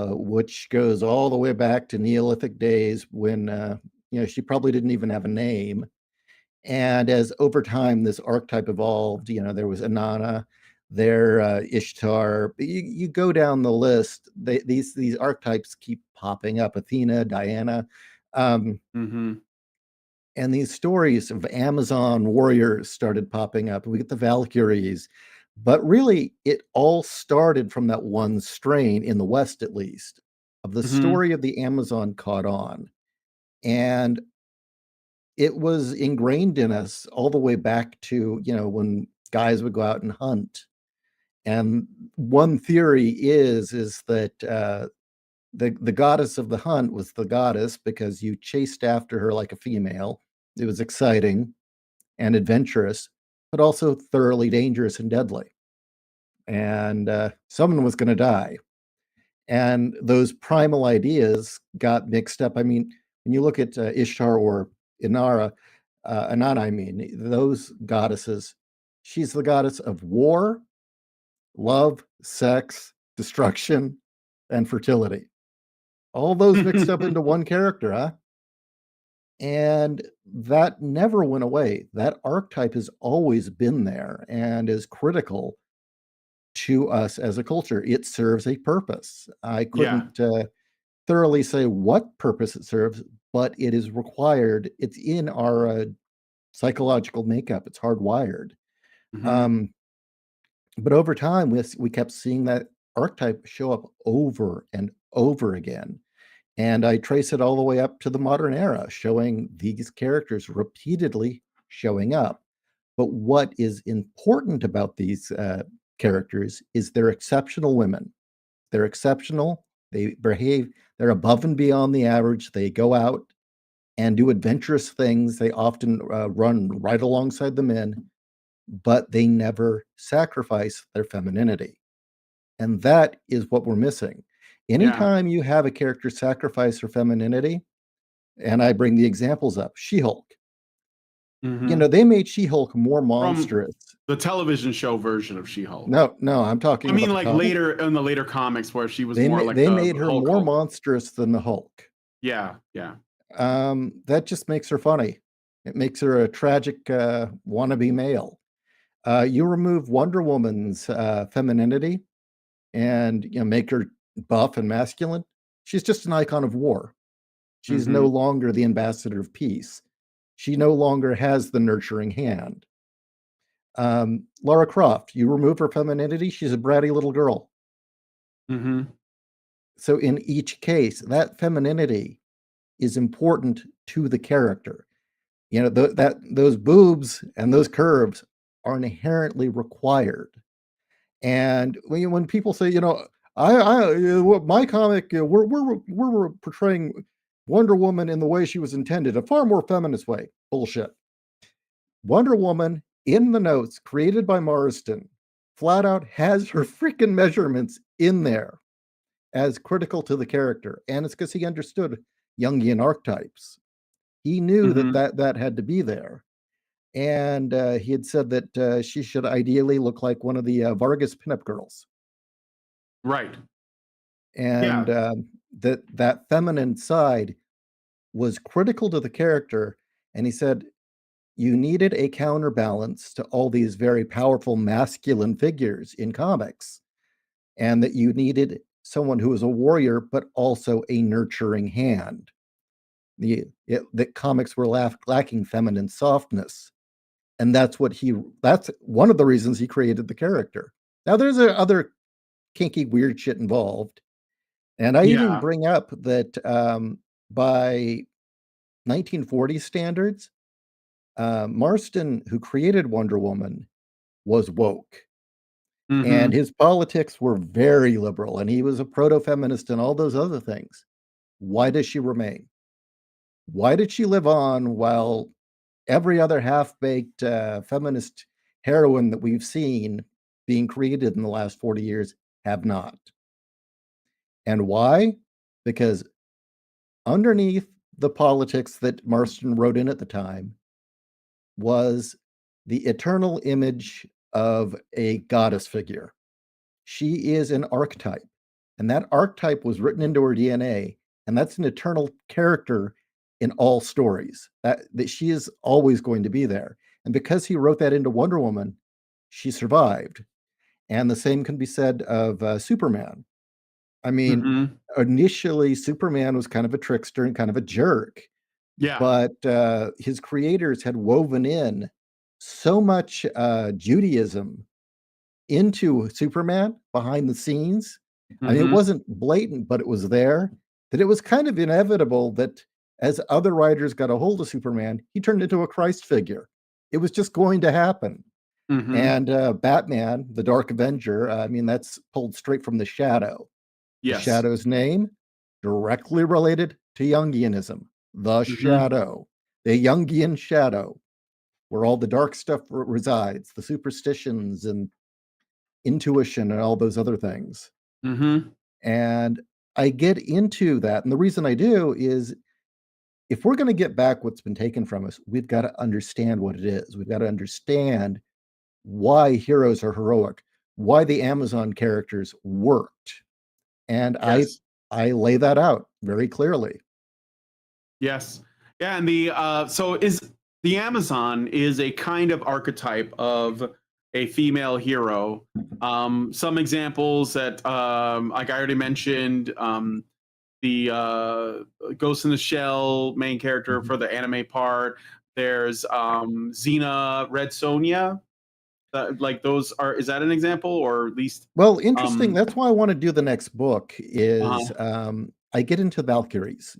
which goes all the way back to Neolithic days when she probably didn't even have a name. And as over time this archetype evolved, there was Inanna, They're Ishtar. You go down the list. These archetypes keep popping up. Athena, Diana, Mm-hmm. and these stories of Amazon warriors started popping up. We get the Valkyries, but really, it all started from that one strain in the West, at least, of the Mm-hmm. story of the Amazon caught on, and it was ingrained in us all the way back to when guys would go out and hunt. And one theory is that the goddess of the hunt was the goddess because you chased after her like a female. It was exciting and adventurous, but also thoroughly dangerous and deadly. And someone was going to die. And those primal ideas got mixed up. I mean, when you look at Ishtar or Inara, Inanna, I mean, those goddesses, she's the goddess of war, love, sex, destruction, and fertility. All those mixed up into one character, huh? And that never went away. That archetype has always been there and is critical to us as a culture. It serves a purpose. I Yeah. couldn't thoroughly say what purpose it serves, but it is required. It's in our psychological makeup. It's hardwired. Mhm. But over time, we kept seeing that archetype show up over and over again. And I trace it all the way up to the modern era, showing these characters repeatedly showing up. But what is important about these characters is they're exceptional women. They're exceptional. They're above and beyond the average. They go out and do adventurous things. They often run right alongside the men, but they never sacrifice their femininity. And that is what we're missing. Yeah. Anytime you have a character sacrifice her femininity, and I bring the examples up, She-Hulk. Mhm. They made She-Hulk more From monstrous. the television show version of She-Hulk. No, I'm talking I mean, about the like comic. later in the later comics where she was They more ma like they the made her more Hulk. monstrous than the Hulk. Yeah, yeah. That just makes her funny. It makes her a tragic wannabe male. You remove Wonder Woman's femininity and make her buff and masculine. She's just an icon of war. She's no Mhm. longer the ambassador of peace. She no longer has the nurturing hand. Lara Croft, you remove her femininity, she's a bratty little girl. Mhm. So in each case, that femininity is important to the character. Those boobs and those curves are inherently required. And when people say, my comic, we're portraying Wonder Woman in the way she was intended, a far more feminist way. Bullshit. Wonder Woman in the notes created by Marston flat out has her freaking measurements in there as critical to the character. And it's because he understood Jungian archetypes. He knew Mhm. that had to be there. And he had said that she should ideally look like one of the Vargas pinup girls. Right. And Yeah. that feminine side was critical to the character. And he said, you needed a counterbalance to all these very powerful masculine figures in comics, and that you needed someone who was a warrior, but also a nurturing hand. That comics were lacking feminine softness. And that's one of the reasons he created the character. Now, there's other kinky, weird shit involved. And I even Yeah. bring up that by 1940 standards, Marston, who created Wonder Woman, was woke. And Mhm. his politics were very liberal, and he was a proto-feminist and all those other things. Why does she remain? Why did she live on while every other half-baked feminist heroine that we've seen being created in the last 40 years have not? And why? Because underneath the politics that Marston wrote in at the time was the eternal image of a goddess figure. She is an archetype, and that archetype was written into her DNA, and that's an eternal character in all stories. That she is always going to be there. And because he wrote that into Wonder Woman, she survived. And the same can be said of Superman. I mean, Mm-hmm. initially, Superman was kind of a trickster and kind of a jerk, Yeah. but his creators had woven in so much Judaism into Superman behind the scenes. I mean, it Mm-hmm. wasn't blatant, but it was there, that it was kind of inevitable that as other writers got a hold of Superman, he turned into a Christ figure. It was just going to happen. Mm-hmm. And Batman, the Dark Avenger, I mean, that's pulled straight from the Shadow. The Yes. Shadow's name, directly related to Jungianism. The Mm-hmm. Shadow, the Jungian shadow, where all the dark stuff resides, the superstitions and intuition and all those other things. Mm-hmm. And I get into that. And the reason I do is if we're going to get back what's been taken from us, we've got to understand what it is. We've got to understand why heroes are heroic, why the Amazon characters worked. And Yes. I lay that out very clearly. Yes. Yeah, and the Amazon is a kind of archetype of a female hero. Some examples that like I already mentioned, the Ghost in the Shell main character for the anime part. There's Xena, Red Sonja. Like those are, is that an example, or at least Well, interesting. That's why I want to do the next book is uh-huh. I get into Valkyries.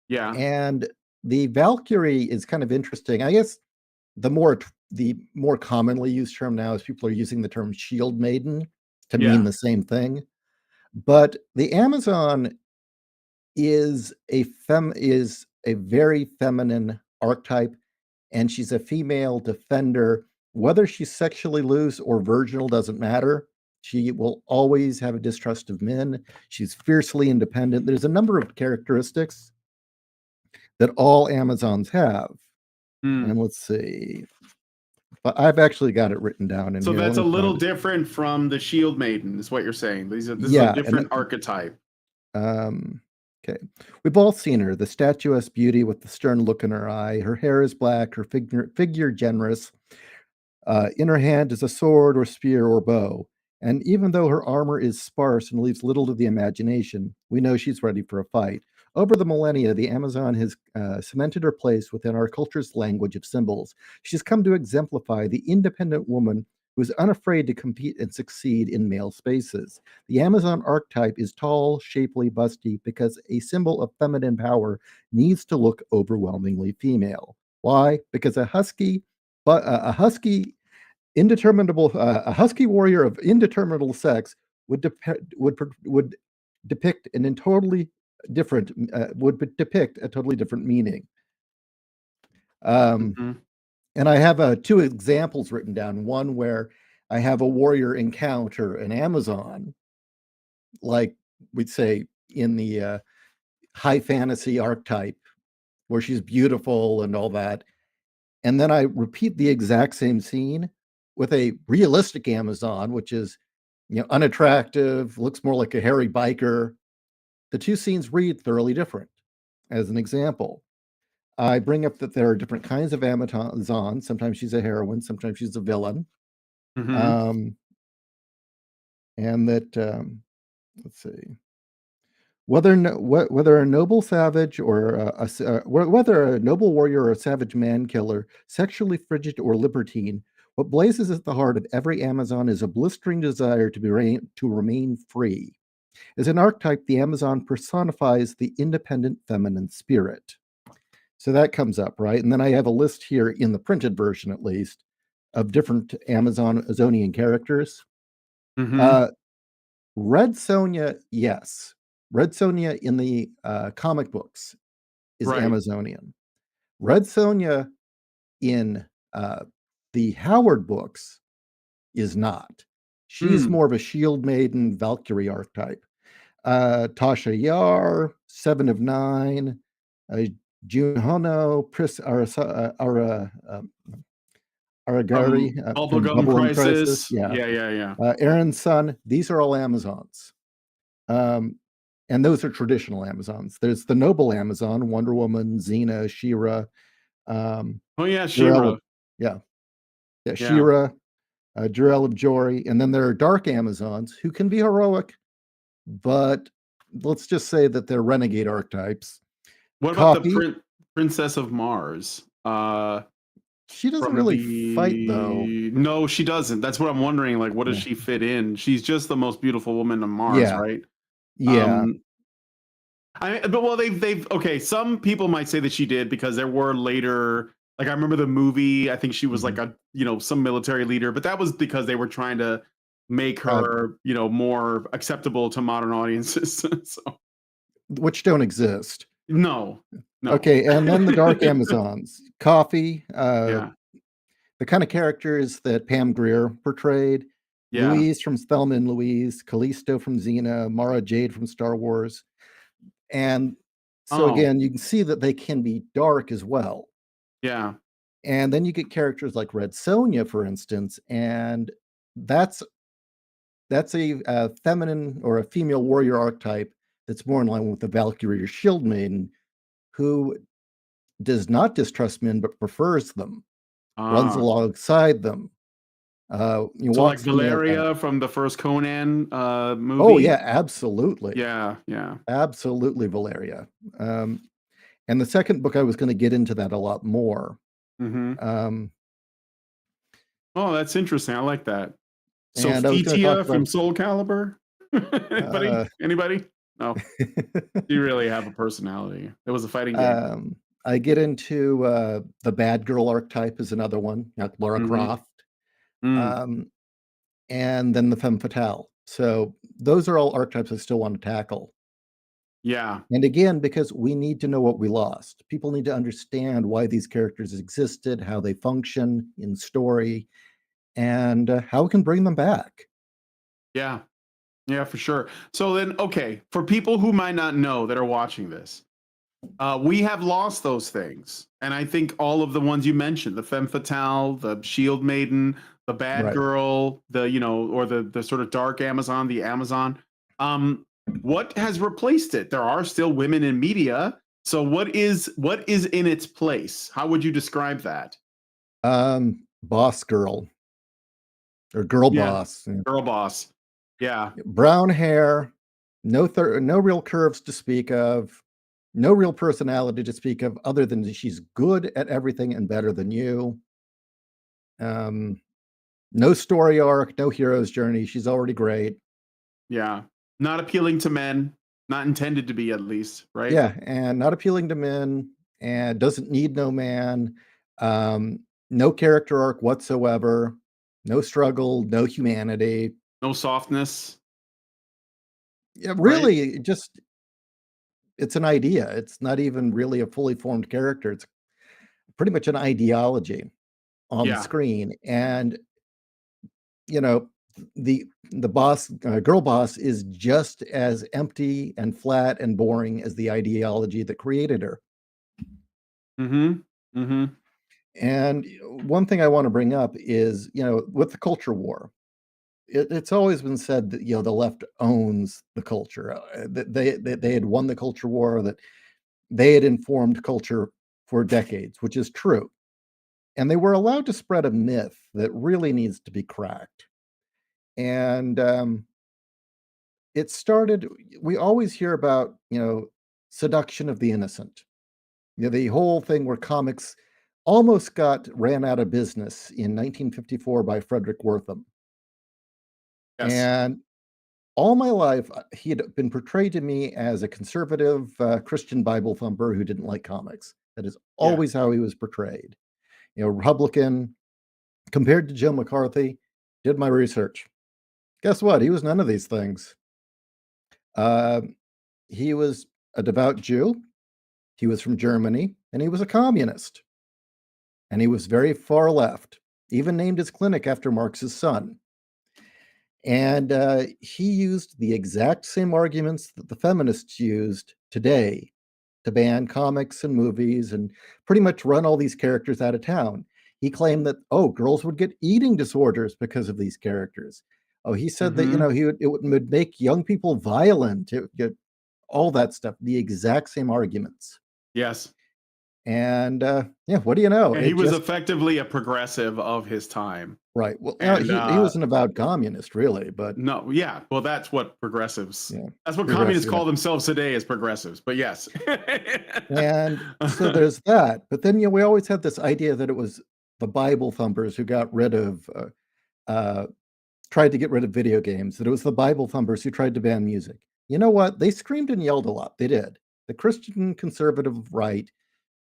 Yeah. And the Valkyrie is kind of interesting. I guess the more commonly used term now is people are using the term shield maiden to mean the same thing. But the Amazon is a very feminine archetype, and she's a female defender. Whether she's sexually loose or virginal doesn't matter. She will always have a distrust of men. She's fiercely independent. There's a number of characteristics that all Amazons have. And let's see. But I've actually got it written down in So here. that's a little different from the Shield Maiden, is what you're saying. This is a different archetype. Okay. We've all seen her, the statuesque beauty with the stern look in her eye. Her hair is black, her figure generous. In her hand is a sword or spear or bow. And even though her armor is sparse and leaves little to the imagination, we know she's ready for a fight. Over the millennia, the Amazon has cemented her place within our culture's language of symbols. She's come to exemplify the independent woman who is unafraid to compete and succeed in male spaces. The Amazon archetype is tall, shapely, busty because a symbol of feminine power needs to look overwhelmingly female. Why? Because a husky warrior of indeterminable sex would depict a totally different meaning. And I have two examples written down. One where I have a warrior encounter an Amazon, like we'd say in the high fantasy archetype, where she's beautiful and all that. And then I repeat the exact same scene with a realistic Amazon, which is, unattractive, looks more like a hairy biker. The two scenes read thoroughly different. As an example, I bring up that there are different kinds of Amazons. Sometimes she's a heroine, sometimes she's a villain. And that, let's see. Whether a noble savage or whether a noble warrior or a savage man killer, sexually frigid or libertine, what blazes at the heart of every Amazon is a blistering desire to remain free. As an archetype, the Amazon personifies the independent feminine spirit. So that comes up, right? And then I have a list here in the printed version, at least, of different Amazonian characters. Red Sonja, yes. Red Sonja in the comic books is Amazonian. Red Sonja in the Howard books is not. She's more of a shield maiden Valkyrie archetype. Tasha Yar, 7 of 9, Jun Hono, Pris Aragari from Bubblegum Bubblegum Crisis. Yeah. Aaron's Son. These are all Amazons. And those are traditional Amazons. There's the noble Amazon, Wonder Woman, Xena, She-Ra. She-Ra. Yeah, She-Ra. Jor-El of Jory, and then there are dark Amazons who can be heroic, but let's just say that they're renegade archetypes. What about the Coffee, Princess of Mars? she doesn't From really fight though. No, she doesn't. That's what I'm wondering. Like, what does Yeah. she fit in? She's just the most beautiful woman on Mars, Yeah. right? Yeah. But well, they've okay. Some people might say that she did because there were later. Like I remember the movie. I think she was like a some military leader, but that was because they were trying to make her more acceptable to modern audiences. So Which don't exist. no. Okay, and then the dark Amazons. Coffee, Yeah. the kind of characters that Pam Grier portrayed. Yeah. Louise from Thelma and Louise, Callisto from Xena, Mara Jade from Star Wars. And so Oh. again, you can see that they can be dark as well. Yeah. And then you get characters like Red Sonja, for instance, and that's a feminine or a female warrior archetype that's more in line with the Valkyrie or Shield Maiden, who does not distrust men but prefers them, runs alongside them. So like Valeria from the first Conan movie. Oh yeah, absolutely. Yeah. Absolutely, Valeria. And the second book, I was going to get into that a lot more. Oh, that's interesting. I like that. So And I was gonna talk Fitia from about- Soul Calibur. Anybody? No. You really have a personality. It was a fighting game. I get into the bad girl archetype is another one, like Lara Croft. And then the femme fatale. So those are all archetypes I still want to tackle. Yeah. And again, because we need to know what we lost. People need to understand why these characters existed, how they function in story, and how we can bring them back. Yeah. Yeah, for sure. So then, okay, for people who might not know that are watching this, we have lost those things. And I think all of the ones you mentioned, the femme fatale, the shield maiden, the bad girl, the, or the sort of dark Amazon, the Amazon. What has replaced it? There are still women in media. So what is in its place? How would you describe that? Boss girl or girl boss. Girl boss. Yeah. Brown hair, no real curves to speak of, no real personality to speak of, other than she's good at everything and better than you. No story arc, no hero's journey. She's already great. Yeah. Not appealing to men, not intended to be, at least, right? Yeah, and not appealing to men, and doesn't need no man. No character arc whatsoever. No struggle, no humanity. No softness. Yeah, really, it's an idea. It's not even really a fully formed character. It's pretty much an ideology on the screen. And the boss, girl boss, is just as empty and flat and boring as the ideology that created her. And one thing I want to bring up is, with the culture war, it's always been said that the left owns the culture. That they had won the culture war, that they had informed culture for decades, which is true. And they were allowed to spread a myth that really needs to be cracked. And it started. We always hear about seduction of the innocent. The whole thing where comics almost ran out of business in 1954 by Frederick Wortham. Yes. And all my life, he had been portrayed to me as a conservative Christian Bible thumper who didn't like comics. That is always how he was portrayed. Republican, compared to Joe McCarthy. Did my research. Guess what? He was none of these things. He was a devout Jew. He was from Germany, and he was a communist. And he was very far left, even named his clinic after Marx's son. And he used the exact same arguments that the feminists used today to ban comics and movies and pretty much run all these characters out of town. He claimed that, girls would get eating disorders because of these characters. He said that, it would make young people violent, all that stuff, the exact same arguments. Yes. And what do you know? He was effectively a progressive of his time. Right. Well, no, And he was an avowed communist, really, but no, yeah, well, that's what progressives. yeah, That's what communists progressive. Yeah. call themselves today as progressives. But yes. And so there's that. But then, we always had this idea that it was the Bible thumpers who got rid of, uh, tried to get rid of video games, that it was the Bible thumpers who tried to ban music. You know what? They screamed and yelled a lot. They did. The Christian conservative right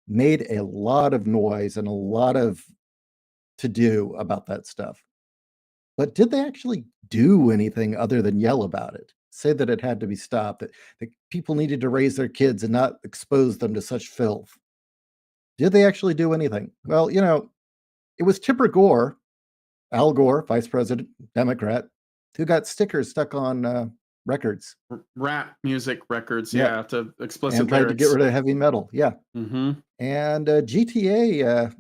made a lot of noise and a lot of to do about that stuff. But did they actually do anything other than yell about it? Say that it had to be stopped, that people needed to raise their kids and not expose them to such filth. Did they actually do anything? Well, it was Tipper Gore, Al Gore, Vice President, Democrat, who got stickers stuck on records. Rap music records, Yeah. yeah, to explicit And tried to lyrics. get rid of heavy metal. Yeah. Mm-hmm. And GTA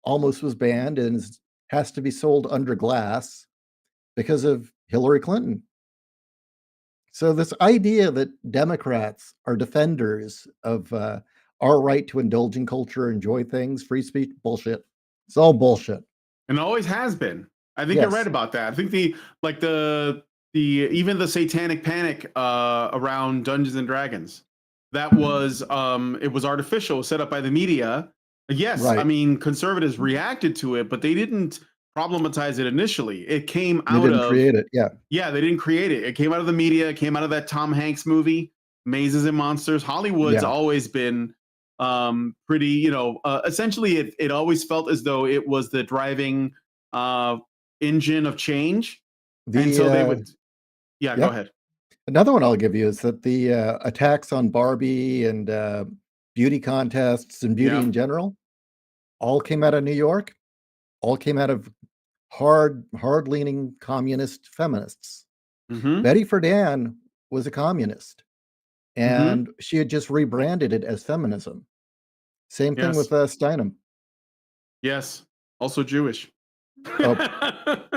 almost was banned and has to be sold under glass because of Hillary Clinton. So this idea that Democrats are defenders of our right to indulge in culture, enjoy things, free speech, bullshit. It's all bullshit. And always has been. I think you're right about that. I think the even the satanic panic around Dungeons and Dragons, that was it was artificial, set up by the media. Yes, Right. I mean conservatives reacted to it, but they didn't problematize it initially. It came out They didn't of create it. Yeah. Yeah, they didn't create it. It came out of the media. It came out of that Tom Hanks movie, Mazes and Monsters. Hollywood's Yeah. always been pretty, essentially it always felt as though it was the driving engine of change. And so they would, yeah. go ahead. Another one I'll give you is that the attacks on Barbie and beauty contests and beauty Yeah. in general all came out of New York, all came out of hard-leaning communist feminists. Mm-hmm. Betty Friedan was a communist, and she had just rebranded it as feminism. Same thing with Steinem. Yes, also Jewish. Oh,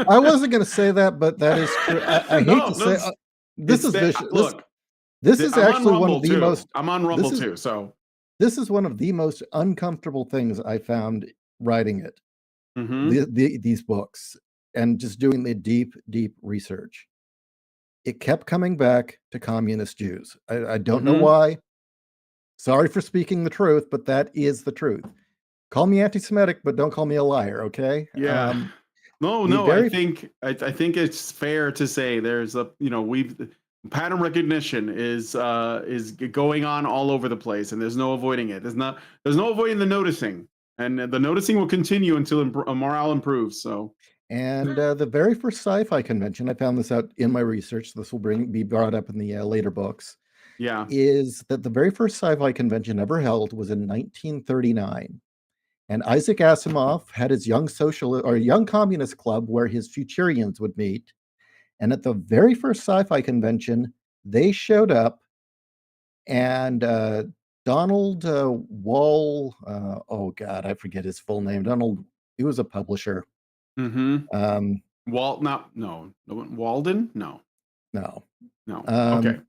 I wasn't going to say that, but that is true. I hate to say this is vicious. Look, this is actually one of the too. most. I'm on Rumble too, so this is one of the most uncomfortable things I found writing it. These books and just doing the deep research. It kept coming back to communist Jews. I don't know why. Sorry for speaking the truth, but that is the truth. Call me anti-Semitic, but don't call me a liar, okay? Yeah. I think it's fair to say there's pattern recognition is going on all over the place, and there's no avoiding it. There's no avoiding the noticing, and the noticing will continue until morale improves. So. And the very first sci-fi convention, I found this out in my research. This will be brought up in the later books. Yeah, is that the very first sci-fi convention ever held was in 1939. And Isaac Asimov had his young communist club where his Futurians would meet. And at the very first sci-fi convention, they showed up, and Donald Wall, oh God, I forget his full name. He was a publisher. Walden? No. Okay.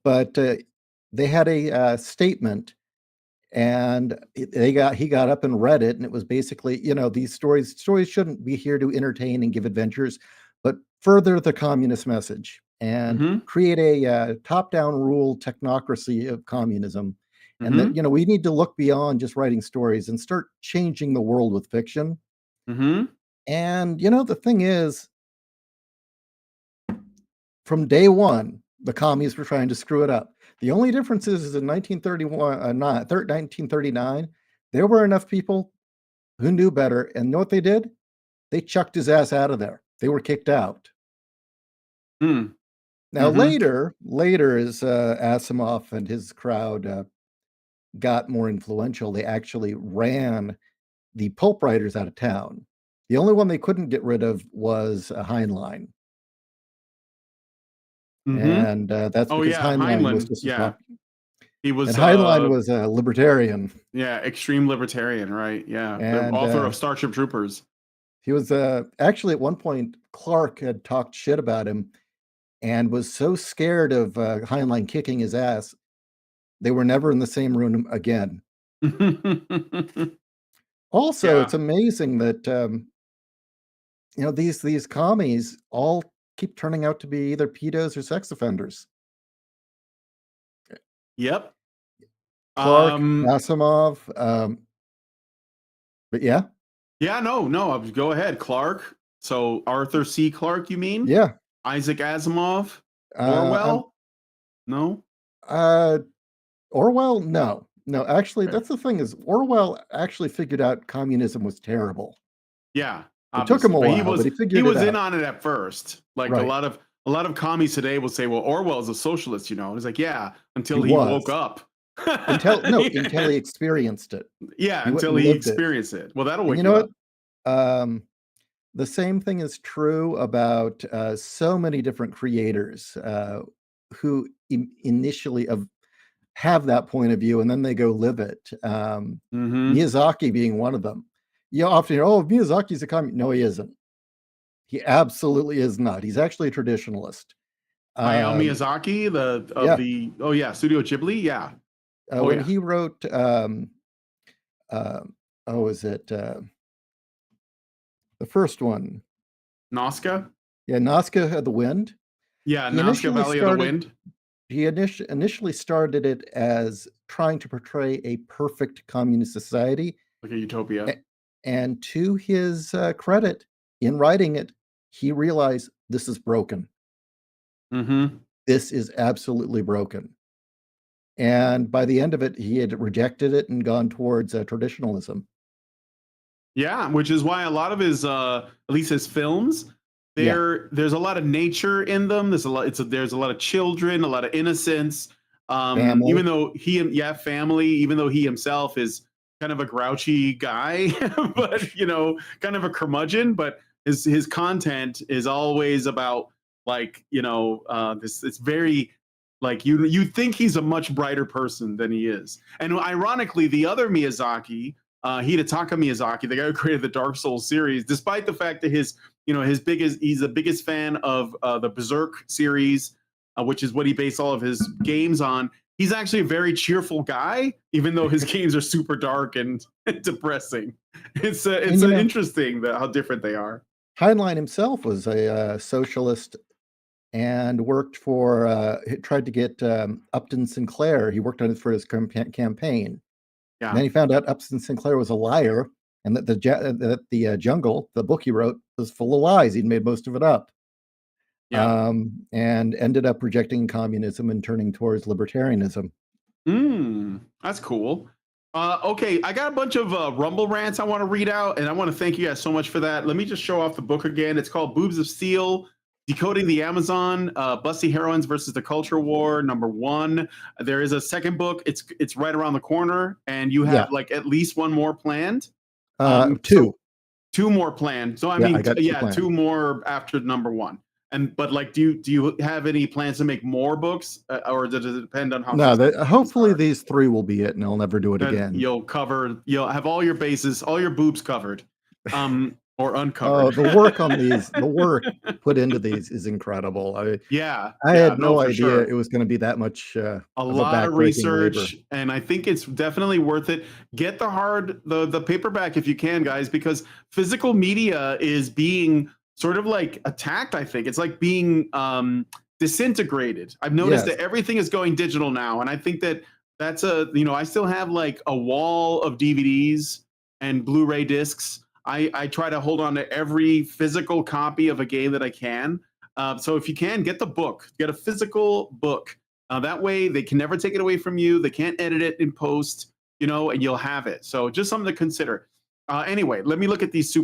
But they had a statement, and he got up and read it, and it was basically, these stories shouldn't be here to entertain and give adventures, but further the communist message and create a top-down rule technocracy of communism. And that, we need to look beyond just writing stories and start changing the world with fiction. And, the thing is, from day one, the commies were trying to screw it up. The only difference is in 1939, there were enough people who knew better. And you know what they did? They chucked his ass out of there. They were kicked out. Now, later, as Asimov and his crowd got more influential, they actually ran the pulp writers out of town. The only one they couldn't get rid of was Heinlein. And that's because Heinlein was just he was, and Heinlein was a libertarian. Yeah, extreme libertarian, right? Yeah, and, the author of Starship Troopers. He was actually at one point Clark had talked shit about him, and was so scared of Heinlein kicking his ass, they were never in the same room again. Also, it's amazing that you know, these commies all keep turning out to be either pedos or sex offenders. Yep. Clark, Asimov, but yeah, Yeah, no. Go ahead, Clark. So Arthur C. Clarke, you mean? yeah. Isaac Asimov, Um, Orwell? No. Orwell, no. Actually, that's the thing is Orwell actually figured out communism was terrible. Yeah, It took him obviously. a But while, but he he figured it was in out. on it at first. Like Right. a lot of commies today will say, "Well, Orwell's a socialist," you know. And it's like, yeah, until He he was. woke up. Until he experienced it. Yeah, He went until and he lived it. experienced it. Well, that'll And wake you you know up. what? The same thing is true about so many different creators who initially have that point of view and then they go live it. Mm-hmm. Miyazaki being one of them. You often hear, "Oh, Miyazaki's a communist." No, he isn't. He absolutely is not. He's actually a traditionalist. Hayao Miyazaki, Yeah. Studio Ghibli, yeah. When he wrote, is it the first one? Nazca? Yeah, Nazca of the Wind. Yeah, He Nazca initially Valley of the Wind. He initially started it as trying to portray a perfect communist society. Like a utopia. And to his credit, in writing it, he realized this is broken. Mm-hmm. This is absolutely broken. And by the end of it, he had rejected it and gone towards traditionalism. Yeah, which is why a lot of his, at least his films, there's a lot of nature in them. There's a lot of children, a lot of innocence. Family. Even though family. Even though he himself is kind of a grouchy guy, but you know, kind of a curmudgeon. But his content is always about like this. It's very like you think he's a much brighter person than he is. And ironically, the other Miyazaki, Hidetaka Miyazaki, the guy who created the Dark Souls series, despite the fact that he's the biggest fan of the Berserk series, which is what he based all of his games on. He's actually a very cheerful guy, even though his games are super dark and depressing. It's interesting how different they are. Heinlein himself was a socialist and worked for, tried to get Upton Sinclair. He worked on it for his campaign. Yeah. And then he found out Upton Sinclair was a liar and that the Jungle, the book he wrote, was full of lies. He'd made most of it up. Yeah. And ended up rejecting communism and turning towards libertarianism. That's cool. Okay, I got a bunch of Rumble rants I want to read out, and I want to thank you guys so much for that. Let me just show off the book again. It's called Boobs of Steel, Decoding the Amazon, Busty Heroines versus the Culture War, #1. There is a second book. It's right around the corner, and you have like at least one more planned. Two. Two more planned. So I mean, two more after #1. But like, do you have any plans to make more books, or does it depend on how? No, hopefully these 3 will be it, and I'll never do it again. You'll have all your bases, all your boobs covered, or uncovered. The work on these, the work put into these is incredible. I had no idea it was going to be that much. A lot of research, and I think it's definitely worth it. Get the paperback if you can, guys, because physical media is being sort of like attacked. I think it's like being disintegrated. I've noticed that everything is going digital now, and I think that's I still have like a wall of DVDs and Blu-ray discs. I try to hold on to every physical copy of a game that I can. So if you can, get the book, get a physical book. That way they can never take it away from you. They can't edit it in post, and you'll have it. So just something to consider. Anyway, let me look at these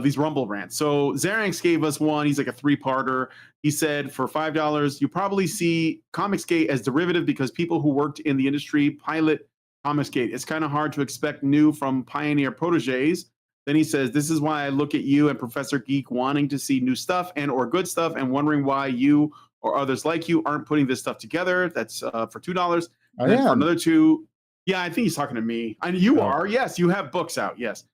these Rumble rants. So Xeranx gave us one. He's like a 3-parter. He said, for $5, you probably see Comicsgate as derivative because people who worked in the industry pilot Comicsgate. It's kind of hard to expect new from pioneer proteges. Then he says, this is why I look at you and Professor Geek wanting to see new stuff and or good stuff and wondering why you or others like you aren't putting this stuff together. That's for $2. And then for another $2, yeah, I think he's talking to me. And you are. Yes, you have books out. Yes.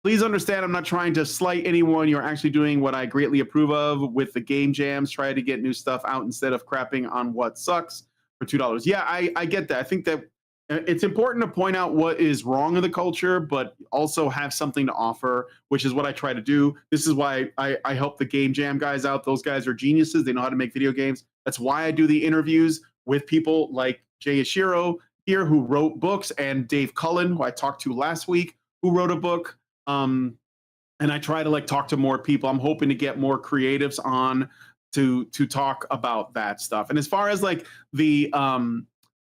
Please understand, I'm not trying to slight anyone. You're actually doing what I greatly approve of with the game jams. Try to get new stuff out instead of crapping on what sucks for $2. Yeah, I get that. I think that it's important to point out what is wrong in the culture, but also have something to offer, which is what I try to do. This is why I help the Game Jam guys out. Those guys are geniuses. They know how to make video games. That's why I do the interviews with people like Jay Ishiro here, who wrote books, and Dave Cullen, who I talked to last week, who wrote a book. And I try to like talk to more people. I'm hoping to get more creatives on to talk about that stuff. And as far as like the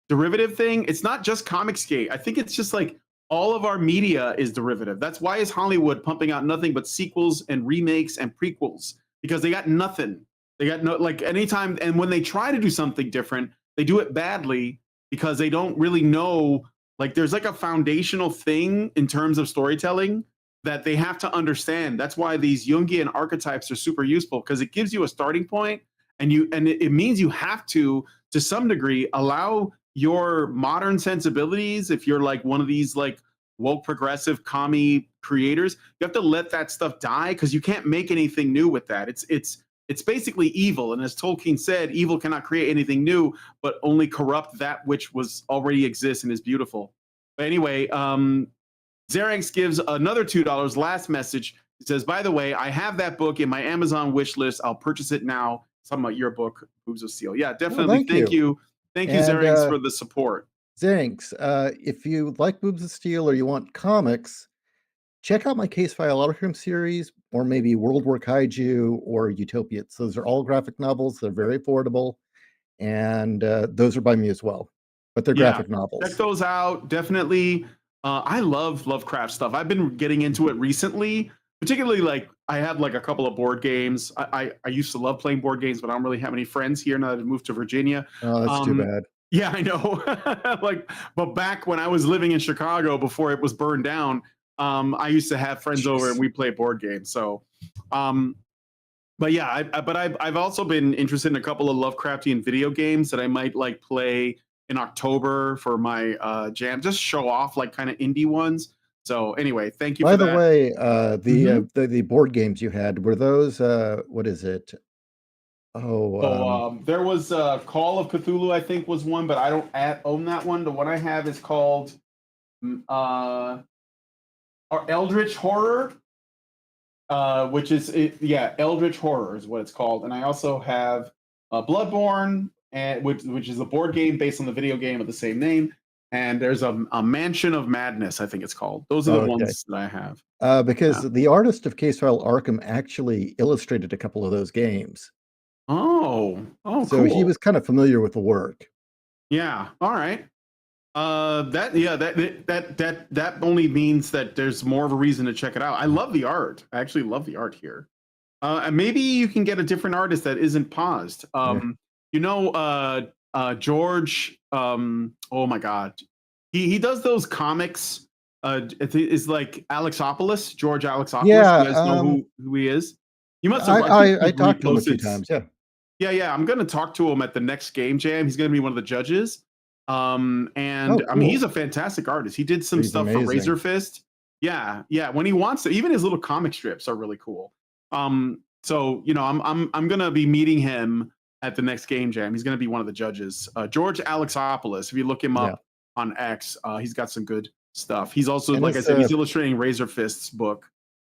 derivative thing, it's not just Comicsgate. I think it's just like all of our media is derivative. That's why is Hollywood pumping out nothing but sequels and remakes and prequels, because they got nothing. They got no, like, anytime, and when they try to do something different, they do it badly because they don't really know, like, there's like a foundational thing in terms of storytelling that they have to understand. That's why these Jungian archetypes are super useful, because it gives you a starting point, and it means you have to some degree, allow your modern sensibilities. If you're like one of these like woke progressive commie creators, you have to let that stuff die, because you can't make anything new with that. It's basically evil, and as Tolkien said, evil cannot create anything new, but only corrupt that which was already exists and is beautiful. But anyway, Xeranx gives another $2. Last message. It says, by the way, I have that book in my Amazon wish list. I'll purchase it now. Talking about your book, Boobs of Steel. Yeah, definitely. Thank you. Thank you, Xeranx, for the support. Xeranx, if you like Boobs of Steel or you want comics, check out my Case File Arkham series, or maybe World War Kaiju or Utopia. So those are all graphic novels. They're very affordable, and those are by me as well. But they're graphic novels. Check those out. Definitely. I love Lovecraft stuff. I've been getting into it recently, particularly like I have like a couple of board games. I used to love playing board games, but I don't really have any friends here now that I've moved to Virginia. Oh, that's too bad. Yeah, I know. Like, but back when I was living in Chicago before it was burned down, I used to have friends over and we play board games. So, but yeah, I've also been interested in a couple of Lovecraftian video games that I might like play in October for my jam, just show off like kind of indie ones. So anyway, thank you. By the way, the board games you had, were those what is it? There was Call of Cthulhu, I think, was one, but I don't own that one. The one I have is called Eldritch Horror, which is Eldritch Horror is what it's called. And I also have Bloodborne, and which is a board game based on the video game of the same name. And there's a Mansion of Madness, I think it's called. Those are the ones that I have. Because the artist of Case File Arkham actually illustrated a couple of those games. So cool. He was kind of familiar with the work. Yeah. All right. That only means that there's more of a reason to check it out. I love the art. I actually love the art here. And maybe you can get a different artist that isn't paused. You know, George. Oh my God, he does those comics. It's like Alexopoulos, George Alexopoulos. Yeah, you guys know who he is. You must have. I talked to him a few times. Yeah. I'm gonna talk to him at the next Game Jam. He's gonna be one of the judges. I mean, he's a fantastic artist. He did some stuff for Razor Fist. Yeah. When he wants to, even his little comic strips are really cool. So you know, I'm gonna be meeting him at the next Game Jam. He's gonna be one of the judges. George Alexopoulos. If you look him up on X, he's got some good stuff. He's also, like I said, he's illustrating Razor Fist's book.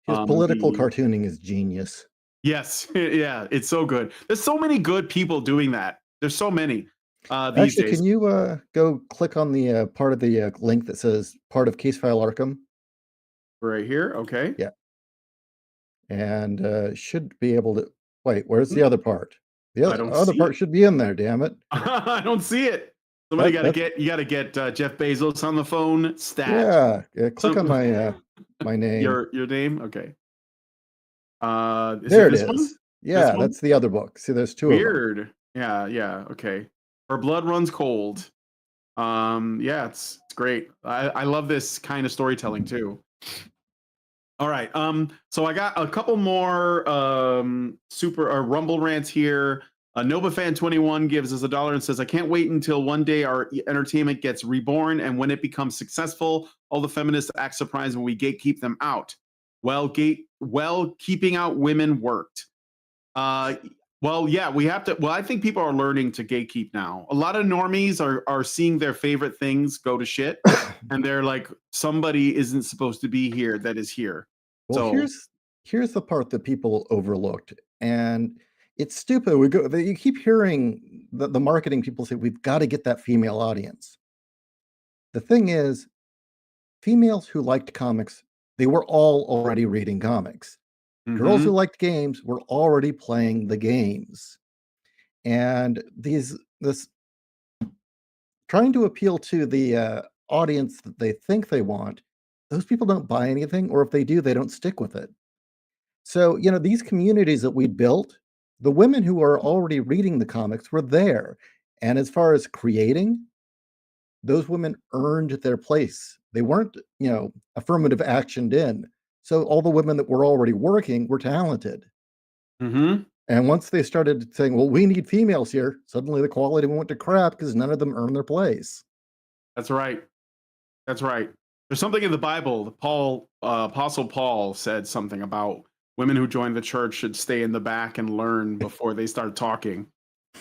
His political cartooning is genius. Yes, yeah, it's so good. There's so many good people doing that. There's so many. These days. Can you go click on the part of the link that says part of Case File Arkham? Right here, okay. Yeah. And should be able to... Wait, where's the other part? The other part should be in there, damn it. I don't see it. Somebody you gotta get Jeff Bezos on the phone. Stat. Yeah, click on my my name. Your name? Okay. There it is. One? Yeah, that's the other book. See, there's two Weird. of them. Yeah, okay. Her blood runs cold. Yeah, it's great. I love this kind of storytelling too. All right. So I got a couple more Rumble rants here. NovaFan21 gives us $1 and says, I can't wait until one day our entertainment gets reborn, and when it becomes successful, all the feminists act surprised when we gatekeep them out. Well, keeping out women worked. Well, yeah, we have to. Well, I think people are learning to gatekeep now. A lot of normies are seeing their favorite things go to shit, and they're like, somebody isn't supposed to be here that is here. Well, So, here's the part that people overlooked, and it's stupid. You keep hearing the marketing people say we've got to get that female audience. The thing is, females who liked comics, they were all already reading comics. Girls who mhm. liked games were already playing the games. And this trying to appeal to the audience that they think they want, those people don't buy anything, or if they do, they don't stick with it. So, these communities that we built, the women who are already reading the comics were there. And as far as creating, those women earned their place. They weren't, affirmative actioned in. So all the women that were already working were talented. Mhm. And once they started saying, well, we need females here, suddenly the quality went to crap because none of them earned their place. That's right. That's right. There's something in the Bible. Apostle Paul said something about women who join the church should stay in the back and learn before they start talking.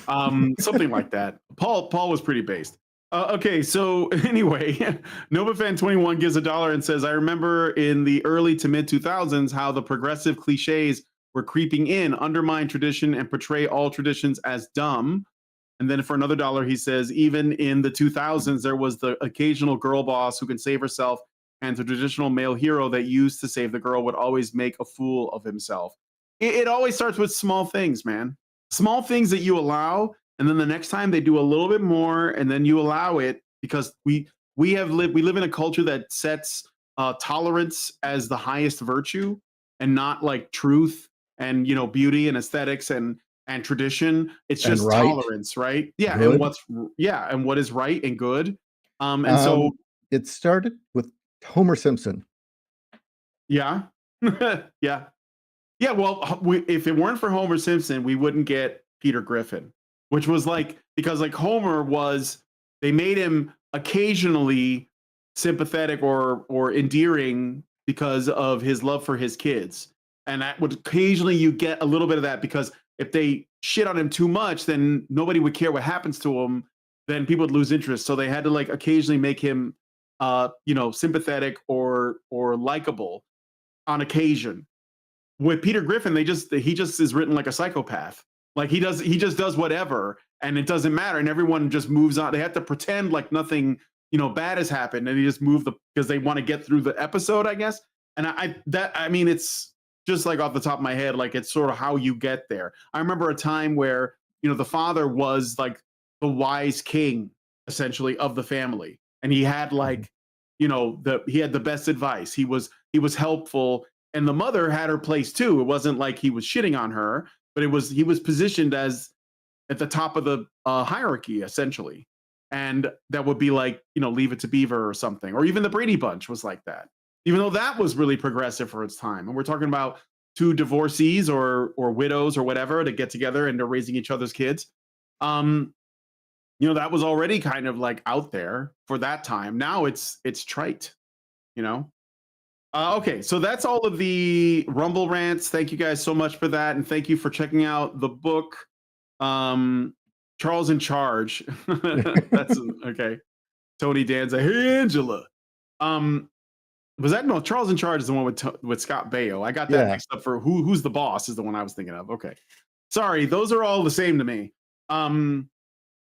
Something like that. Paul was pretty based. Okay, so anyway, NovaFan21 gives $1 and says, I remember in the early to mid 2000s how the progressive cliches were creeping in, undermine tradition, and portray all traditions as dumb. And then for another $1, he says, even in the 2000s, there was the occasional girl boss who can save herself, and the traditional male hero that used to save the girl would always make a fool of himself. It always starts with small things, man. Small things that you allow, and then the next time they do a little bit more, and then you allow it because we live in a culture that sets tolerance as the highest virtue, and not like truth and beauty and aesthetics and tradition. It's And just right, tolerance, right? Yeah, and good. what is right and good. And so Um, it started with Homer Simpson. yeah, yeah, yeah. Well, if it weren't for Homer Simpson, we wouldn't get Peter Griffin, which was like because like Homer was they made him occasionally sympathetic or endearing because of his love for his kids, and that would occasionally you get a little bit of that because if they shit on him too much, then nobody would care what happens to him. Then people would lose interest. So they had to like occasionally make him, sympathetic or likable on occasion. With Peter Griffin, he just is written like a psychopath. Like he just does whatever, and it doesn't matter, and everyone just moves on. They have to pretend like nothing bad has happened, and they just move because they want to get through the episode, I guess. And I mean it's just like off the top of my head, like it's sort of how you get there. I remember a time where the father was like the wise king essentially of the family, and he had Mhm. like he had the best advice. He was helpful, and the mother had her place too. It wasn't like he was shitting on her, but he was positioned as at the top of the hierarchy essentially, and that would be like Leave It to Beaver or something, or even the Brady Bunch was like that. Even though that was really progressive for its time, and we're talking about two divorcees or widows or whatever that get together and they're raising each other's kids. Um, that was already kind of like out there for that time. Now it's trite, you know. Okay, so that's all of the Rumble rants. Thank you guys so much for that, and thank you for checking out the book, Charles in Charge. That's okay. Tony Danza, hey Angela. Um, was that no? Charles in Charge is the one with Scott Baio. I got that Yeah. mixed up for who's the boss is the one I was thinking of. Okay, sorry, those are all the same to me.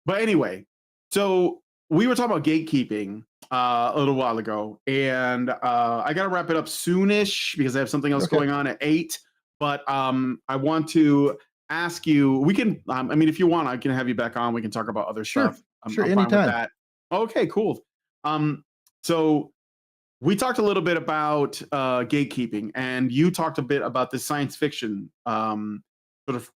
But anyway, so we were talking about gatekeeping a little while ago, and I got to wrap it up soonish because I have something else Okay. going on at 8. But I want to ask you. We can. I mean, if you want, I can have you back on. We can talk about other Sure. stuff. Sure. I'm fine with Anytime. that. Okay, cool. So we talked a little bit about gatekeeping, and you talked a bit about the science fiction sort of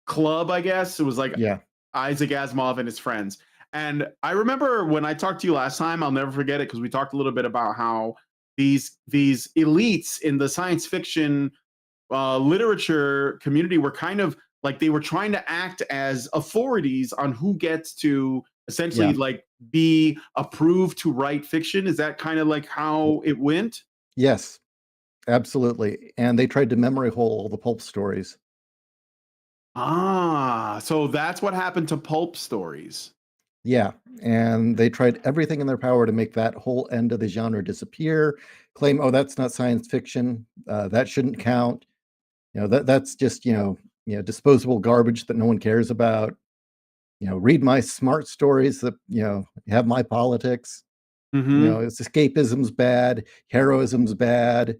club. I guess it was like Yeah. Isaac Asimov and his friends. And I remember when I talked to you last time, I'll never forget it because we talked a little bit about how these elites in the science fiction literature community were kind of like they were trying to act as authorities on who gets to essentially Yeah. like be approved to write fiction. Is that kind of like how it went? Yes. Absolutely. And they tried to memory hole all the pulp stories. Ah, so that's what happened to pulp stories. Yeah, and they tried everything in their power to make that whole end of the genre disappear, claim, "Oh, that's not science fiction, that shouldn't count." That's just, disposable garbage that no one cares about. Read my smart stories that, have my politics. Hmm. It's escapism's bad, heroism's bad.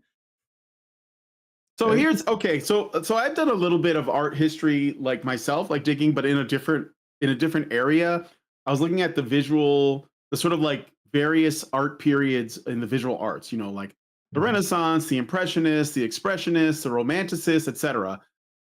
So Uh, here's okay. So I've done a little bit of art history like myself, like digging, but in a different area. I was looking at the sort of like various art periods in the visual arts. Like the Mhm. Renaissance, the Impressionists, the Expressionists, the Romanticists, etc.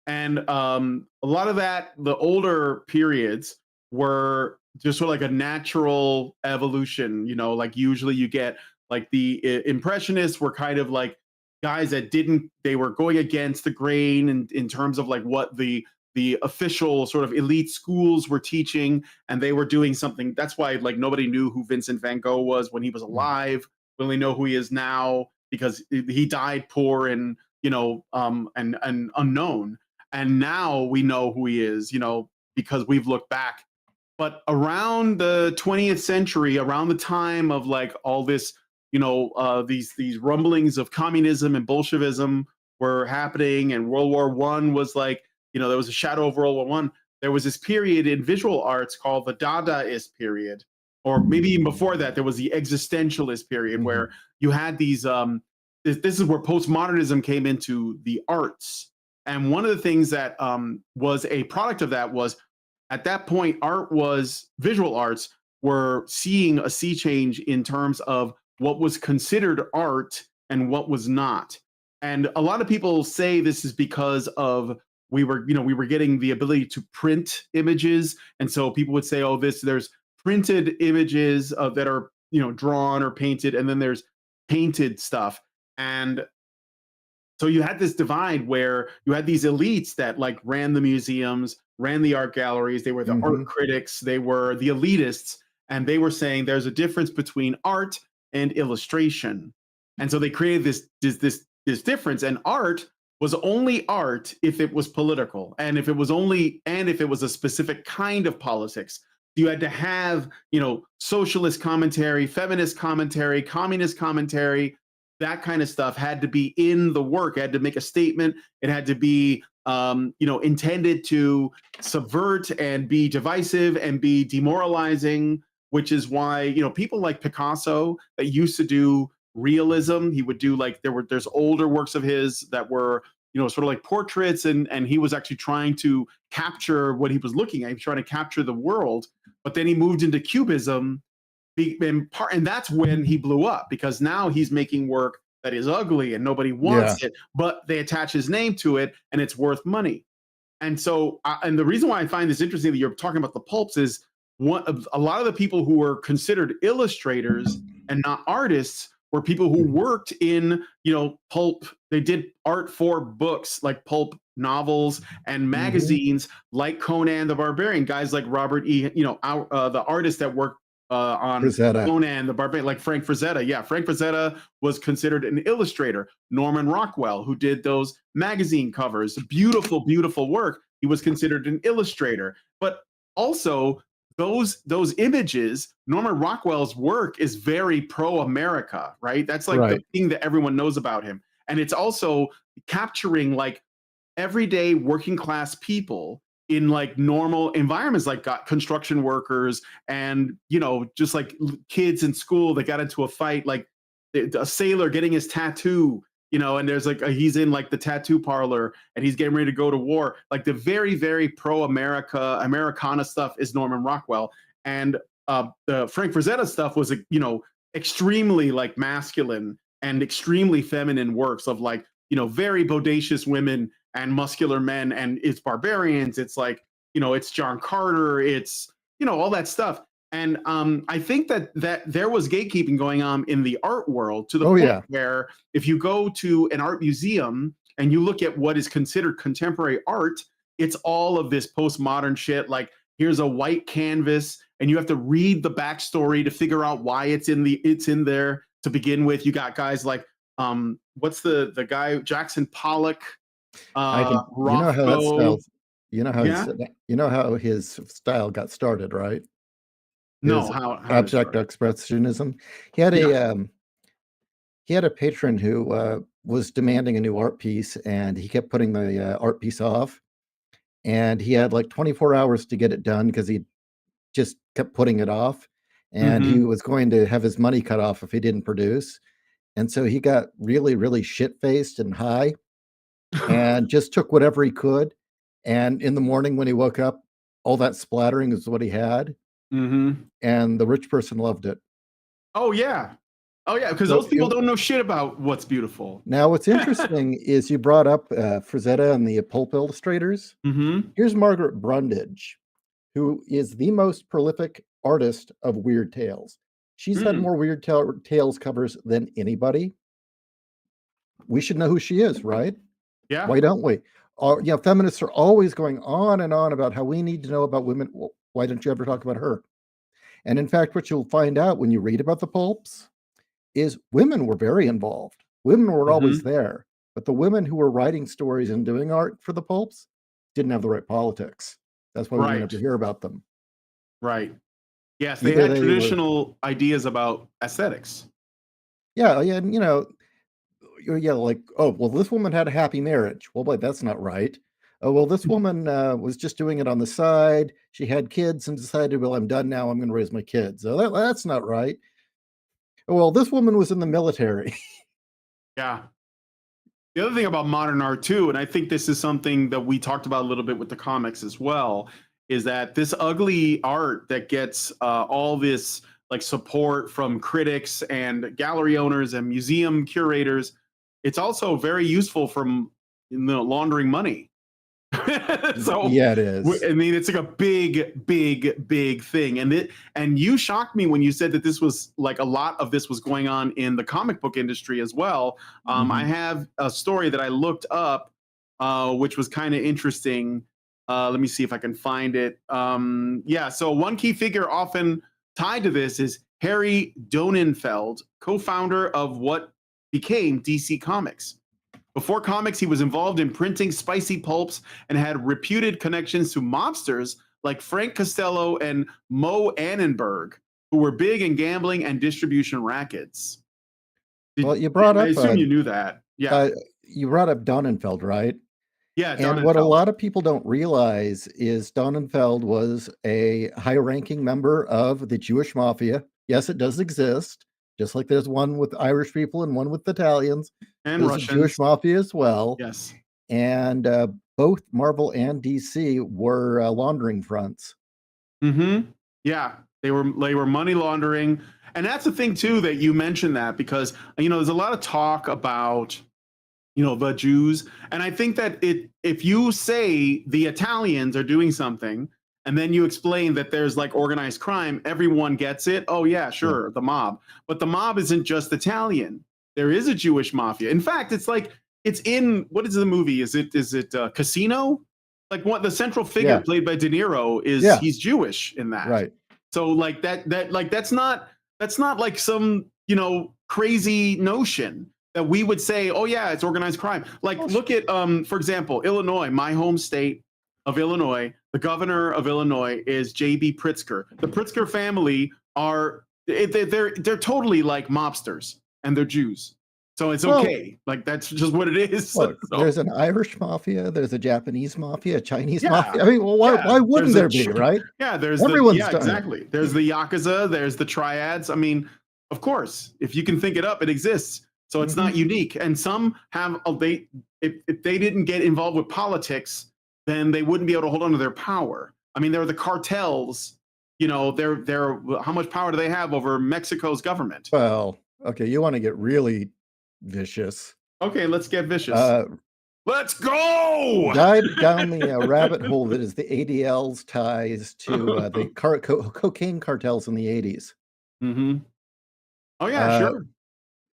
And a lot of that, the older periods were just sort of like a natural evolution. Like usually you get like the Impressionists were kind of like guys that didn't they were going against the grain in terms of like what the official sort of elite schools were teaching, and they were doing something. That's why like nobody knew who Vincent van Gogh was when he was Mhm. alive. We only know who he is now because he died poor and and unknown, and now we know who he is, because we've looked back. But around the 20th century, around the time of like all this, these rumblings of communism and Bolshevism were happening, and World War One was like, there was a shadow of World War One. There was this period in visual arts called the Dadaist period, or maybe even before that, there was the existentialist period Mhm. where you had these. This is where postmodernism came into the arts, and one of the things that was a product of that was at that point, visual arts were seeing a sea change in terms of what was considered art and what was not. And a lot of people say this is because of we were getting the ability to print images, and so people would say, oh, there's printed images that are drawn or painted, and then there's painted stuff. And so you had this divide where you had these elites that like ran the museums, ran the art galleries, they were the art Mhm. critics, they were the elitists, and they were saying there's a difference between art and illustration. And so they created this difference, and art was only art if it was political, and if it was a specific kind of politics. You had to have, socialist commentary, feminist commentary, communist commentary, that kind of stuff had to be in the work. It had to make a statement. It had to be, intended to subvert and be divisive and be demoralizing. Which is why people like Picasso that used to do realism. He would do like there's older works of his that were sort of like portraits, and he was actually trying to capture what he was looking at. He was trying to capture the world, but then he moved into cubism, and that's when he blew up because now he's making work that is ugly and nobody Yeah. wants it, but they attach his name to it and it's worth money. And so, and the reason why I find this interesting that you're talking about the pulps is a lot of the people who were considered illustrators and not artists were people who Mhm. worked in, pulp. They did art for books like pulp novels and Mhm. magazines like Conan the Barbarian, guys like Robert E. The artist that worked on Rosetta. Conan the Barbarian, like Frank Frazetta. Yeah, Frank Frazetta was considered an illustrator. Norman Rockwell, who did those magazine covers, beautiful, beautiful work, he was considered an illustrator. But also, those images, Norman Rockwell's work is very pro-America, right? That's like the Right. thing that everyone knows about him. And it's also capturing like everyday working class people in like normal environments, like got construction workers and just like kids in school that got into a fight, like a sailor getting his tattoo, and there's like he's in like the tattoo parlor and he's getting ready to go to war. Like the very very pro Americana stuff is Norman Rockwell, and the Frank Frazetta stuff was extremely like masculine and extremely feminine works of like very bodacious women and muscular men, and it's barbarians, it's like it's John Carter, it's all that stuff. And I think that there was gatekeeping going on in the art world to the Oh, point yeah. where if you go to an art museum and you look at what is considered contemporary art, it's all of this postmodern shit. Like here's a white canvas, and you have to read the backstory to figure out why it's in there to begin with. You got guys like what's the guy Jackson Pollock, I can, how that Rothko. styles. You know how Yeah? you know how his style got started, right? No, His how does it abstract start? expressionism. He had Yeah. a patron who was demanding a new art piece, and he kept putting the art piece off. And he had like 24 hours to get it done because he just kept putting it off. And he Mhm. was going to have his money cut off if he didn't produce. And so he got really, really shit faced and high and just took whatever he could. And in the morning when he woke up, all that splattering is what he had. Mhm. And the rich person loved it. Oh, yeah. Oh, yeah, because So those people don't know shit about what's beautiful. now what's interesting is you brought up Frazetta and the pulp illustrators. Mhm. Here's Margaret Brundage, who is the most prolific artist of Weird Tales. She's had Mm. more Weird Tales covers than anybody. We should know who she is, right? Yeah. Why don't we? Feminists are always going on and on about how we need to know about women. Why don't you ever talk about her? And in fact, what you'll find out when you read about the pulps is women were very involved. Women were always Mhm. there, but the women who were writing stories and doing art for the pulps didn't have the right politics. That's why we Right. never hear about them. Right. Yes, they Either had they were, traditional ideas about aesthetics. yeah, and yeah, like, oh, well, this woman had a happy marriage. Well, but that's not right. Oh, well, this woman was just doing it on the side. She had kids and decided, well, I'm done now. I'm going to raise my kids. Oh, that's not right. Oh, well, this woman was in the military. Yeah. The other thing about modern art too, and I think this is something that we talked about a little bit with the comics as well, is that this ugly art that gets all this like support from critics and gallery owners and museum curators, it's also very useful from laundering money. So Yeah, it is. I mean, it's like a big thing, and you shocked me when you said that this was like a lot of this was going on in the comic book industry as well. I Mhm. have a story that I looked up, which was kind of interesting. Let me see if I can find it. Yeah, so one key figure often tied to this is Harry Donenfeld, co-founder of what became DC Comics. Before comics, he was involved in printing spicy pulps and had reputed connections to mobsters like Frank Costello and Mo Annenberg, who were big in gambling and distribution rackets. Well, you brought I up assume you knew that. Yeah. Donenfeld, right? Yeah, And what a Donenfeld. lot of people don't realize is Donenfeld was a high-ranking member of the Jewish mafia. Yes, it does exist, just like there's one with Irish people and one with Italians. And There's a Jewish Russians. mafia as well. Yes. And both Marvel and DC were laundering fronts. Mm-hmm. Yeah. They were money laundering. And that's the thing too that you mentioned that because there's a lot of talk about the Jews. And I think that if you say the Italians are doing something and then you explain that there's like organized crime, everyone gets it. Oh yeah, Yeah. sure, the mob. But the mob isn't just Italian. There is a Jewish mafia. In fact, it's like it's in what is the movie? Is it Casino? Like what the central figure Yeah. played by De Niro is Yeah. he's Jewish in that. Right. So like that's not like some crazy notion that we would say, oh yeah, it's organized crime. Like look at for example, Illinois, my home state of Illinois. The governor of Illinois is J.B. Pritzker. The Pritzker family they're totally like mobsters and they're Jews. So it's Well, okay. Like that's just what it is. look, So, there's an Irish mafia, there's a Japanese mafia, a Chinese yeah. mafia. I mean, well, why wouldn't there be, right? Yeah, Everyone's done it. exactly. There's the Yakuza, there's the triads. I mean, of course, if you can think it up, it exists. So it's not unique. And some have if they didn't get involved with politics, then they wouldn't be able to hold on to their power. I mean, there are the cartels. They're how much power do they have over Mexico's government? Well, okay, you want to get really vicious. Okay, let's get vicious. Let's go! Dive down the rabbit hole that is the ADL's ties to the cocaine cartels in the 80s. Mm-hmm. Oh yeah, sure.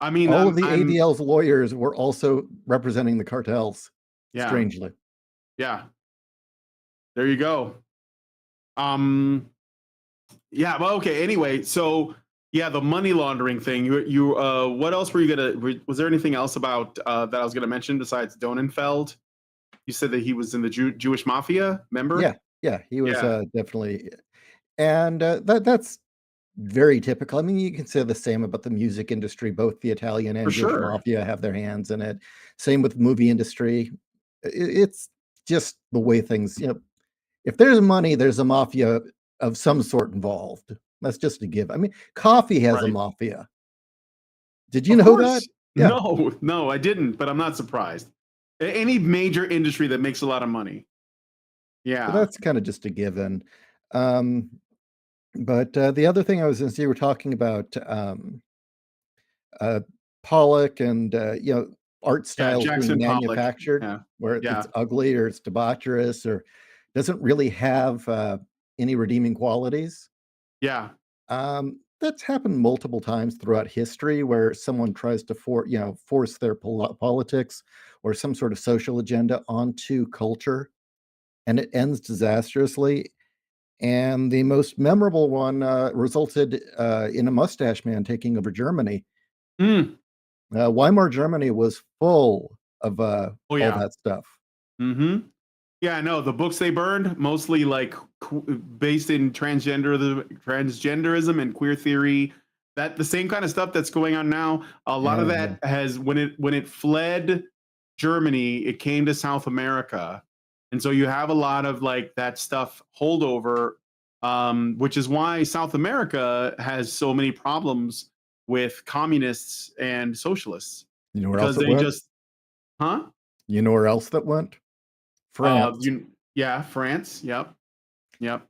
I mean, all of the ADL's lawyers were also representing the cartels. Yeah. Strangely. Yeah. There you go. Yeah. Well, okay. Anyway, so yeah, the money laundering thing. You what else were you gonna? Was there anything else about that I was gonna mention besides Donenfeld? you said that he was in the Jewish mafia. Member? Yeah, he was Yeah. definitely, and that's very typical. I mean, you can say the same about the music industry. Both the Italian For and Jewish sure. mafia have their hands in it. Same with the movie industry. It's just the way things, if there's money, there's a mafia of some sort involved. That's just a give. I mean, coffee has a Right. mafia. Did you Of know that? course. Yeah. No, I didn't, but I'm not surprised. Any major industry that makes a lot of money. So Yeah. that's kind of just a given. Um, but the other thing I was going to say, we're talking about uh, Pollock and art Yeah. styles being Jackson Pollock. manufactured, Yeah. where Yeah. it's ugly or it's debaucherous or doesn't really have any redeeming qualities. Yeah. That's happened multiple times throughout history, where someone tries to force their politics or some sort of social agenda onto culture, and it ends disastrously. And the most memorable one resulted in a mustache man taking over Germany. Mm. Weimar Germany was full of Oh all yeah. that stuff. Mm-hmm. Yeah, I know. The books they burned, mostly like based in transgenderism and queer theory. That the same kind of stuff that's going on now. A lot of Yeah. that has when it fled Germany, it came to South America, and so you have a lot of like that stuff holdover, which is why South America has so many problems with communists and socialists You know where else because it they went? just, huh? You know where else that went? France. Yeah, France. Yep. Yep.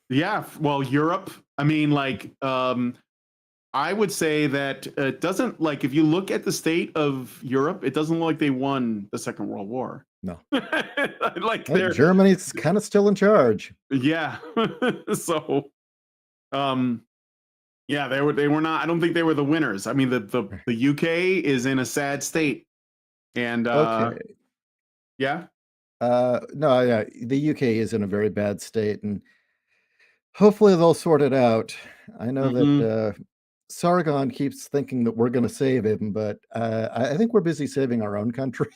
Yeah. Well, Europe. I mean, like, I would say that it doesn't like if you look at the state of Europe, it doesn't look like they won the Second World War. No. Like they're Germany's kind of still in charge. yeah. So, um, yeah, they were not. I don't think they were the winners. I mean, the UK is in a sad state, and Okay. yeah. No, yeah, the UK is in a very bad state, and hopefully they'll sort it out. I know that Hmm. Sargon keeps thinking that we're going to save him, but I think we're busy saving our own country.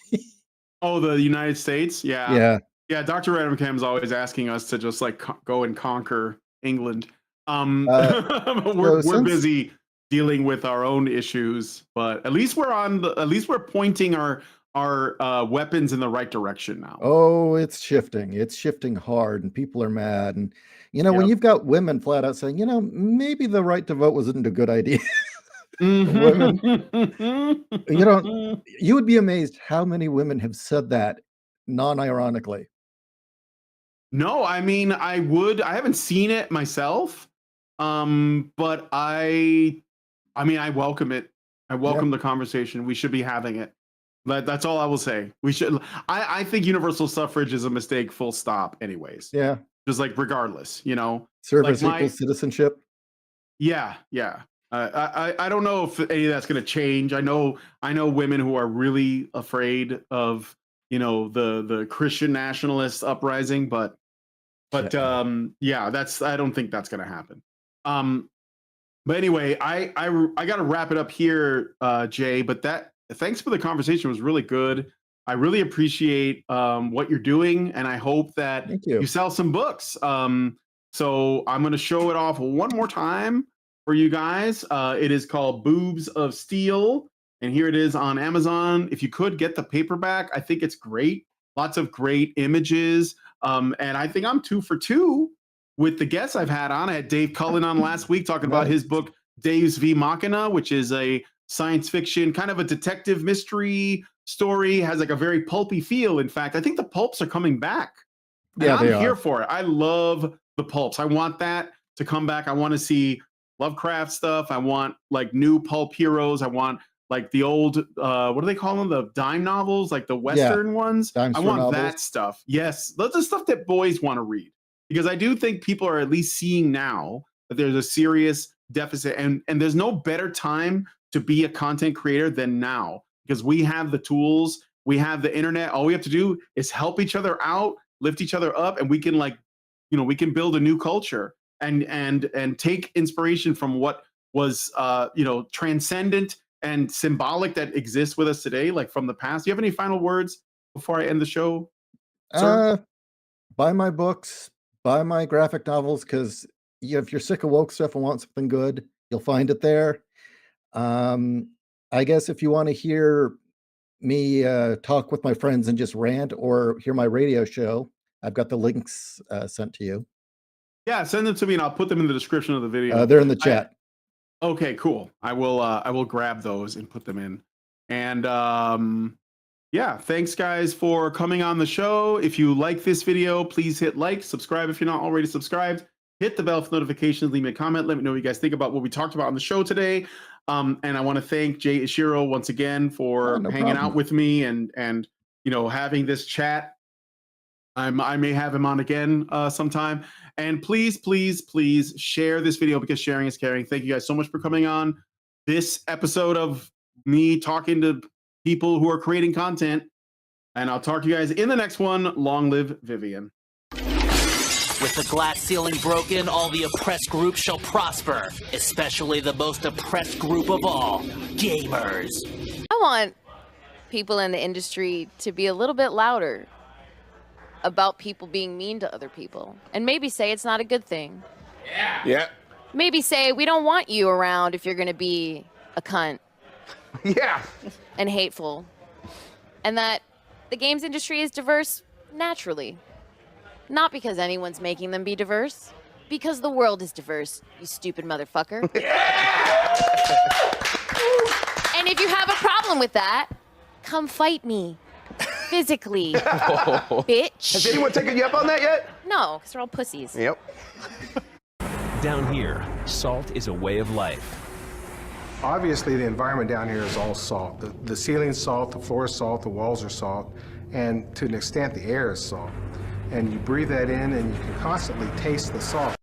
Oh, the United States? Yeah. Yeah. Yeah, Dr. Randomcam's always asking us to just like go and conquer England. Uh, so We're since busy dealing with our own issues, but at least at least we're pointing our weapons in the right direction now. Oh, it's shifting hard, and people are mad. And when Yep. you've got women flat out saying, maybe the right to vote wasn't a good idea. Women, you don't. Mhm. You would be amazed how many women have said that non-ironically. No, I mean I haven't seen it myself. But I mean I welcome it. I Yeah, welcome the conversation. We should be having it. That's all I will say. We should I think universal suffrage is a mistake, full stop, anyways. yeah. Just like regardless, you know? Like Service my equals citizenship. yeah, yeah. I don't know if any of that's gonna change. I know women who are really afraid of, the Christian nationalist uprising, but Yeah. yeah, I don't think that's gonna happen. Um, but anyway, I got to wrap it up here, Jay. But thanks for the conversation. It was really good. I really appreciate what you're doing, and I hope that Thank you you. sell some books. So I'm going to show it off one more time for you guys. It is called Boobs of Steel, and here it is on Amazon. If you could get the paperback, I think it's great. Lots of great images, and I think I'm 2 for 2 with the guests I've had on. I had Dave Cullen on last week talking about his Nice. book Dave's V Machina, which is a science fiction kind of a detective mystery story. Has like a very pulpy feel. In fact, I think the pulps are coming back, and Yeah, I'm they here are. for it. I love the pulps. I want that to come back. I want to see Lovecraft stuff. I want like new pulp heroes. I want like the old what do they call them? The dime novels, like the Yeah, Western ones. dime I store want novels. that stuff. Yes, that's the stuff that boys want to read because I do think people are at least seeing now that there's a serious deficit, and there's no better time to be a content creator than now because we have the tools, we have the internet. All we have to do is help each other out, lift each other up, and we can we can build a new culture and take inspiration from what was transcendent and symbolic that exists with us today, like from the past. Do you have any final words before I end the show, sir? Buy my books, buy my graphic novels, because if you're sick of woke stuff and want something good, you'll find it there. I guess if you want to hear me talk with my friends and just rant, or hear my radio show, I've got the links sent to you. Yeah, send them to me and I'll put them in the description of the video. They're in the chat. Okay, cool. I will grab those and put them in. And yeah, thanks guys for coming on the show. If you like this video, please hit like, subscribe if you're not already subscribed. Hit the bell for notifications, leave me a comment, let me know what you guys think about what we talked about on the show today. And I want to thank Jay Ishiro once again for hanging out with me and you know, having this chat. I may have him on again sometime. And please, please, please share this video, because sharing is caring. Thank you guys so much for coming on this episode of me talking to people who are creating content. And I'll talk to you guys in the next one. Long live Vivian. With the glass ceiling broken, all the oppressed groups shall prosper, especially the most oppressed group of all, gamers. I want people in the industry to be a little bit louder about people being mean to other people, and maybe say it's not a good thing. Yeah. Maybe say we don't want you around if you're going to be a cunt. Yeah. And hateful. And that the games industry is diverse naturally. Not because anyone's making them be diverse, because the world is diverse, you stupid motherfucker. And if you have a problem with that, come fight me. Physically. Bitch. Has anyone taken you up on that yet? No, because they're all pussies. Yep. Down here, salt is a way of life. Obviously, the environment down here is all salt. The ceiling's salt, the floor is salt, the walls are salt, and to an extent, the air is salt. And you breathe that in, and you can constantly taste the salt.